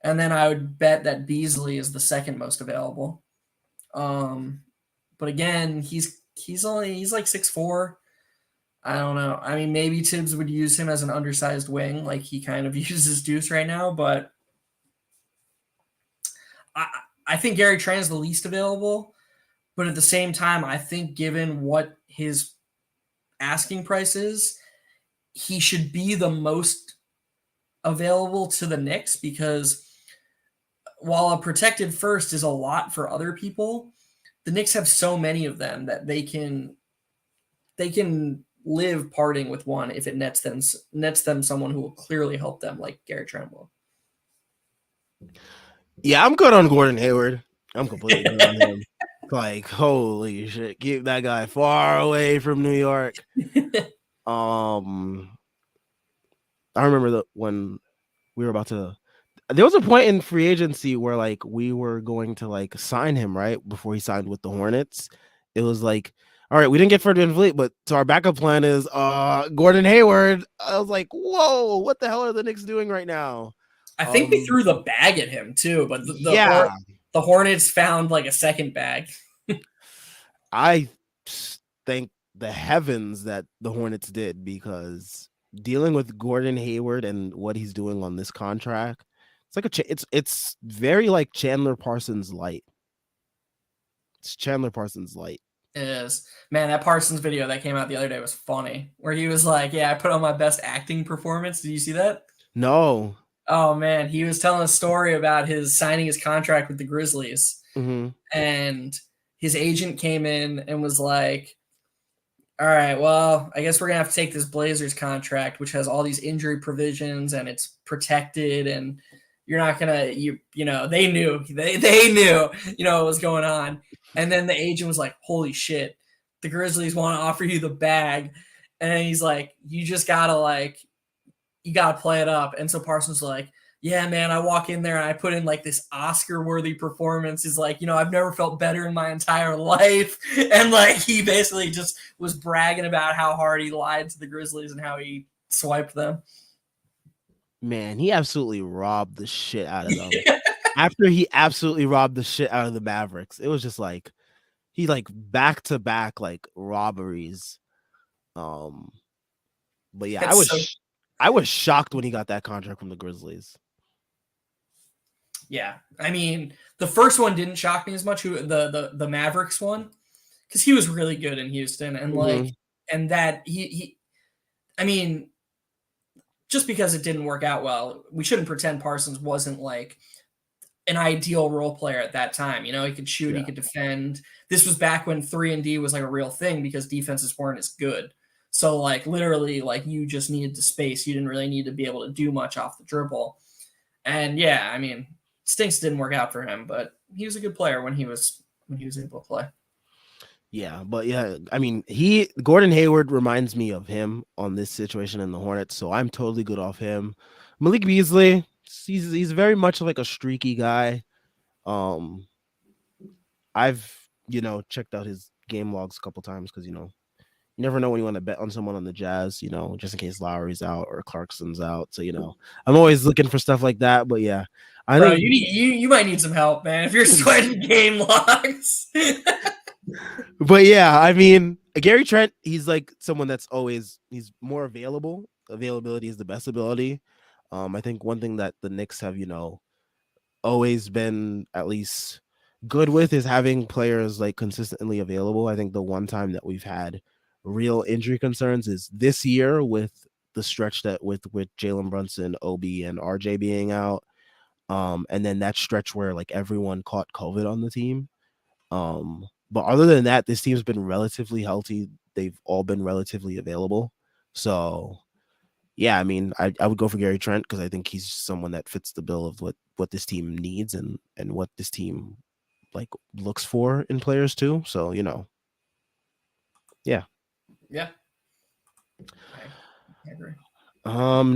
and then I would bet that Beasley is the second most available. But again, he's like 6'4". I don't know. I mean, maybe Tibbs would use him as an undersized wing, like he kind of uses Deuce right now. But I I think Gary Trent is the least available. But at the same time, I think given what his asking price is, he should be the most available to the Knicks because while a protected first is a lot for other people, the Knicks have so many of them that they can live parting with one if it nets them someone who will clearly help them, like Gary Trent will. yeah, I'm good on Gordon Hayward. I'm completely good on him. Like, holy shit, keep that guy far away from New York. Um, I remember when we were about to. There was a point in free agency where like we were going to like sign him right before he signed with the Hornets. It was like, all right, we didn't get Ferdinand Vliet, but so our backup plan is Gordon Hayward. I was like, whoa, what the hell are the Knicks doing right now? I think they Um, threw the bag at him too, but yeah, the Hornets found like a second bag. I think the heavens that the Hornets did, because dealing with Gordon Hayward and what he's doing on this contract, it's like it's very like Chandler Parsons light. It's Chandler Parsons light. It is. Man, that Parsons video that came out the other day was funny. Where he was like, "Yeah, I put on my best acting performance." Did you see that? No. Oh man, he was telling a story about his signing his contract with the Grizzlies, Mm-hmm. and his agent came in and was like, "All right, well, I guess we're gonna have to take this Blazers contract, which has all these injury provisions and it's protected, and you're not gonna you know they knew they knew what was going on." And then the agent was like, "Holy shit, the Grizzlies want to offer you the bag," and he's like, "You just gotta you gotta play it up." And so Parsons was like, "Yeah, man, I walk in there and I put in like this Oscar-worthy performance." He's like, I've never felt better in my entire life. And like he basically just was bragging about how hard he lied to the Grizzlies and how he swiped them. Man, he absolutely robbed the shit out of them. After he absolutely robbed the shit out of the Mavericks, it was just like he like back to back like robberies. Um, but yeah, It's so I was shocked when he got that contract from the Grizzlies. yeah. I mean, the first one didn't shock me as much. The Mavericks one, because he was really good in Houston, and Mm-hmm. and that he I mean, just because it didn't work out well, we shouldn't pretend Parsons wasn't like an ideal role player at that time. He could shoot, he Yeah. could defend. This was back when 3-and-D was like a real thing because defenses weren't as good. So like literally like you just needed to space. You didn't really need to be able to do much off the dribble. And yeah, I mean, stinks didn't work out for him, but he was a good player when he was able to play. Yeah, but yeah, I mean, Gordon Hayward reminds me of him on this situation in the Hornets, so I'm totally good off him. Malik Beasley, he's very much like a streaky guy. Um, I've checked out his game logs a couple times because you never know when you want to bet on someone on the Jazz, just in case Lowry's out or Clarkson's out. So I'm always looking for stuff like that. But yeah, I Bro, think. you might need some help, man. If you're sweating game logs. But yeah, I mean, Gary Trent, he's like someone that's he's more available. Availability is the best ability. I think one thing that the Knicks have, always been at least good with is having players like consistently available. I think the one time that we've had real injury concerns is this year with the stretch that with Jalen Brunson, Obi, and RJ being out. And then that stretch where like everyone caught COVID on the team. But other than that, this team's been relatively healthy. They've all been relatively available. So yeah, I mean, I would go for Gary Trent because I think he's someone that fits the bill of what this team needs and what this team like looks for in players too. So yeah. Yeah, I agree.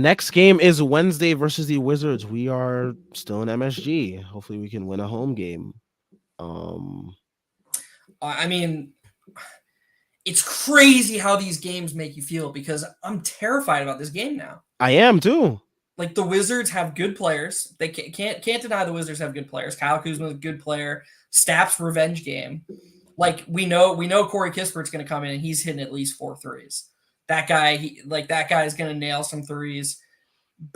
Next game is Wednesday versus the Wizards. We are still in MSG. Hopefully, we can win a home game. I mean, it's crazy how these games make you feel because I'm terrified about this game now. I am too. Like the Wizards have good players. They can't deny the Wizards have good players. Kyle Kuzma is a good player. Stapp's revenge game. Like we know Corey Kispert's going to come in and he's hitting at least 4 threes. That guy, that guy is going to nail some threes.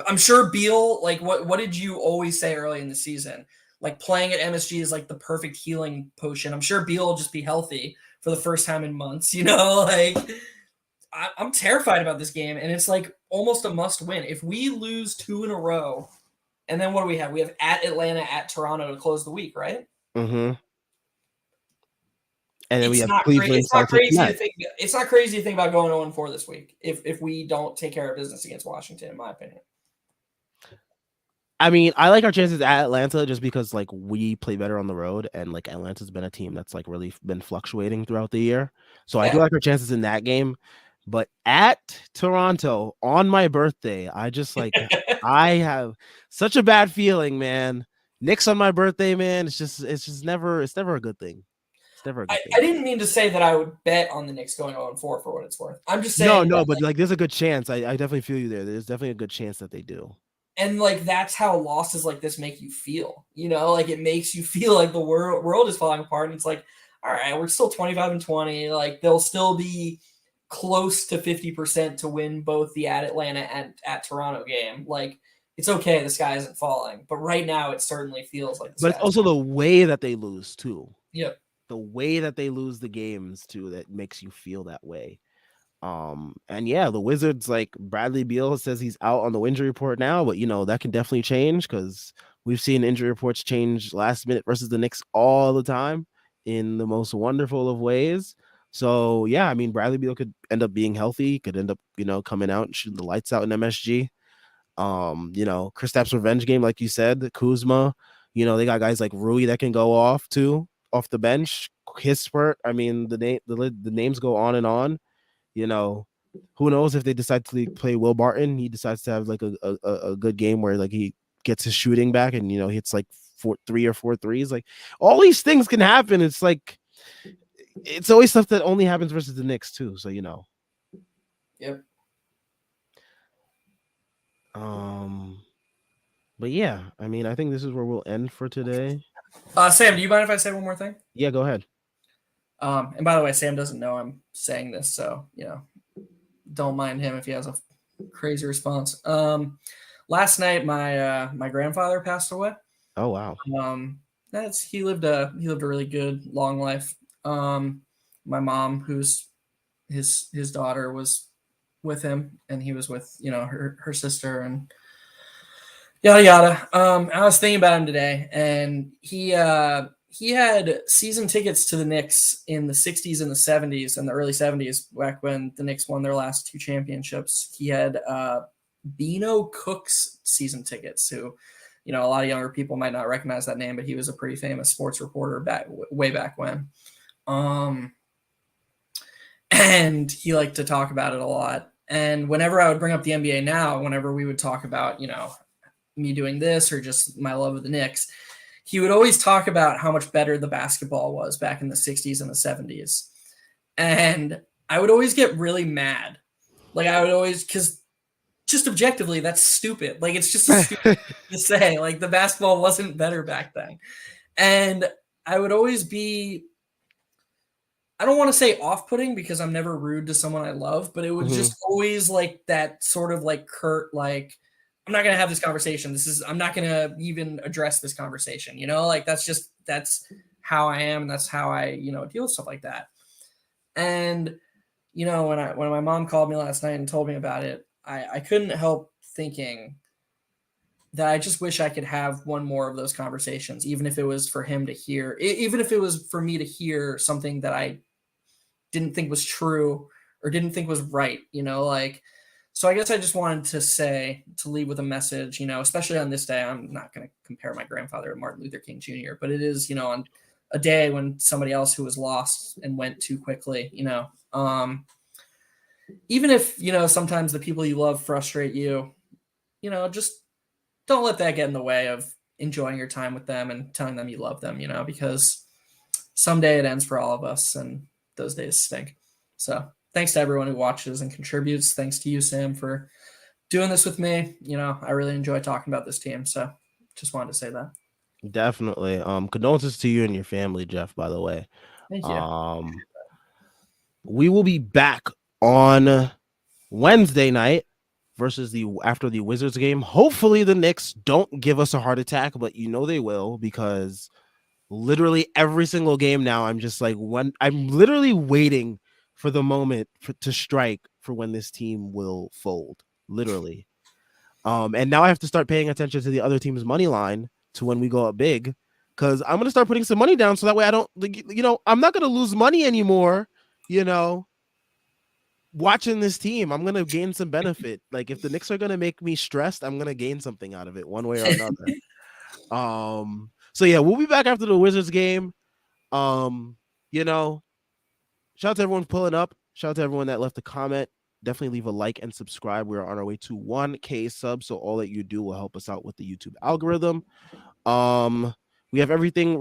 I'm sure Beal. Like what did you always say early in the season? Like playing at MSG is like the perfect healing potion. I'm sure Beal will just be healthy for the first time in months. Like I'm terrified about this game, and it's like almost a must win. If we lose 2 in a row, and then what do we have? We have at Atlanta, at Toronto to close the week, right? Mm-hmm. And then we It's have not Cleveland, it's not Celtics, crazy to Nets. think. It's not crazy to think about going 0-4 this week if we don't take care of business against Washington, in my opinion. I mean, I like our chances at Atlanta just because like we play better on the road, and like Atlanta's been a team that's like really been fluctuating throughout the year. So I do Yeah. like our chances in that game. But at Toronto on my birthday, I just like I have such a bad feeling, man. Knicks on my birthday, man. It's never a good thing. It's never a good thing. I didn't mean to say that I would bet on the Knicks going 0-4 for what it's worth. I'm just No, saying that, no, but like there's a good chance. I definitely feel you there. There's definitely a good chance that they do. and like that's how losses like this make you feel. Like it makes you feel like the world is falling apart, and it's like, all right, we're still 25-20. Like they'll still be close to 50% to win both the at Atlanta and at Toronto game. Like, it's okay, the sky isn't falling, but right now it certainly feels like the But it's sky is also falling. the way that they lose too. Yep. The way that they lose the games too that makes you feel that way. And yeah, the Wizards, like Bradley Beal says he's out on the injury report now, but that can definitely change because we've seen injury reports change last minute versus the Knicks all the time in the most wonderful of ways. So yeah, I mean Bradley Beal could end up being healthy, could end up, coming out and shooting the lights out in MSG. Kristaps revenge game, like you said, Kuzma, they got guys like Rui that can go off too, off the bench. Kispert, I mean, the names go on and on. You know, who knows if they decide to play Will Barton? He decides to have like a good game where like he gets his shooting back and hits like 4 threes. Like all these things can happen. It's like it's always stuff that only happens versus the Knicks too. So Yep. But yeah, I mean, I think this is where we'll end for today. Sam, do you mind if I say one more thing? Yeah, go ahead. And by the way, Sam doesn't know I'm saying this, so don't mind him if he has a crazy response. Last night my grandfather passed away. Oh wow. He lived a really good long life. My mom, who's his daughter, was with him, and he was with her sister and yada yada. I was thinking about him today, and he had season tickets to the Knicks in the 60s and the 70s and the early 70s, back when the Knicks won their last 2 championships. He had Beano Cook's season tickets, who, a lot of younger people might not recognize that name, but he was a pretty famous sports reporter way back when. And he liked to talk about it a lot. And whenever I would bring up the NBA now, whenever we would talk about, me doing this or just my love of the Knicks, he would always talk about how much better the basketball was back in the 60s and the 70s. And I would always get really mad. Like, I would always, because just objectively, that's stupid. Like, it's just stupid to say. Like, the basketball wasn't better back then. And I would always be, I don't want to say off-putting because I'm never rude to someone I love, but it was just always like that sort of like curt, like, I'm not going to have this conversation. I'm not going to even address this conversation, like that's how I am. And that's how I, deal with stuff like that. And, when my mom called me last night and told me about it, I couldn't help thinking that I just wish I could have one more of those conversations, even if it was for him to hear, even if it was for me to hear something that I didn't think was true or didn't think was right, so I guess I just wanted to leave with a message, especially on this day. I'm not going to compare my grandfather to Martin Luther King Jr., but it is, on a day when somebody else who was lost and went too quickly, even if, sometimes the people you love frustrate you, just don't let that get in the way of enjoying your time with them and telling them you love them, because someday it ends for all of us and those days stink. So thanks to everyone who watches and contributes. Thanks to you, Sam, for doing this with me. I really enjoy talking about this team. So just wanted to say that. Definitely. Condolences to you and your family, Jeff, by the way. Thank you. We will be back on Wednesday night after the Wizards game. Hopefully the Knicks don't give us a heart attack, but they will, because literally every single game now I'm just like, when I'm literally waiting for the moment to strike for when this team will fold, literally. And now I have to start paying attention to the other team's money line to when we go up big, because I'm gonna start putting some money down so that way I don't, I'm not gonna lose money anymore. Watching this team, I'm gonna gain some benefit. Like, if the Knicks are gonna make me stressed, I'm gonna gain something out of it one way or another. So yeah, we'll be back after the Wizards game. Shout out to everyone pulling up. Shout out to everyone that left a comment. Definitely leave a like and subscribe. We're on our way to 1K subs, so all that you do will help us out with the YouTube algorithm. We have everything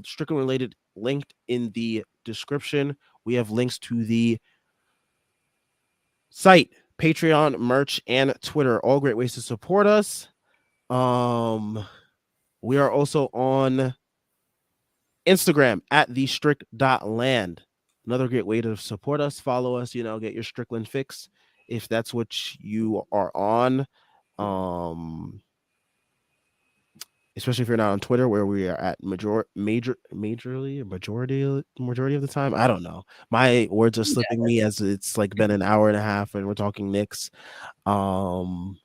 Strickland related linked in the description. We have links to the site, Patreon, merch, and Twitter. All great ways to support us. We are also on Instagram at thestrict.land. Another great way to support us, follow us, get your Strickland fix if that's what you are on. Especially if you're not on Twitter, where we are at majority of the time. I don't know. My words are slipping me as it's like been an hour and a half, and we're talking Knicks. But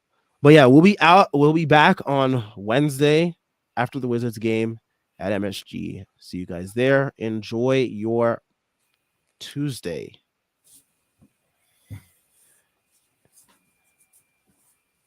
yeah, we'll be out. We'll be back on Wednesday after the Wizards game at MSG. See you guys there. Enjoy your Tuesday.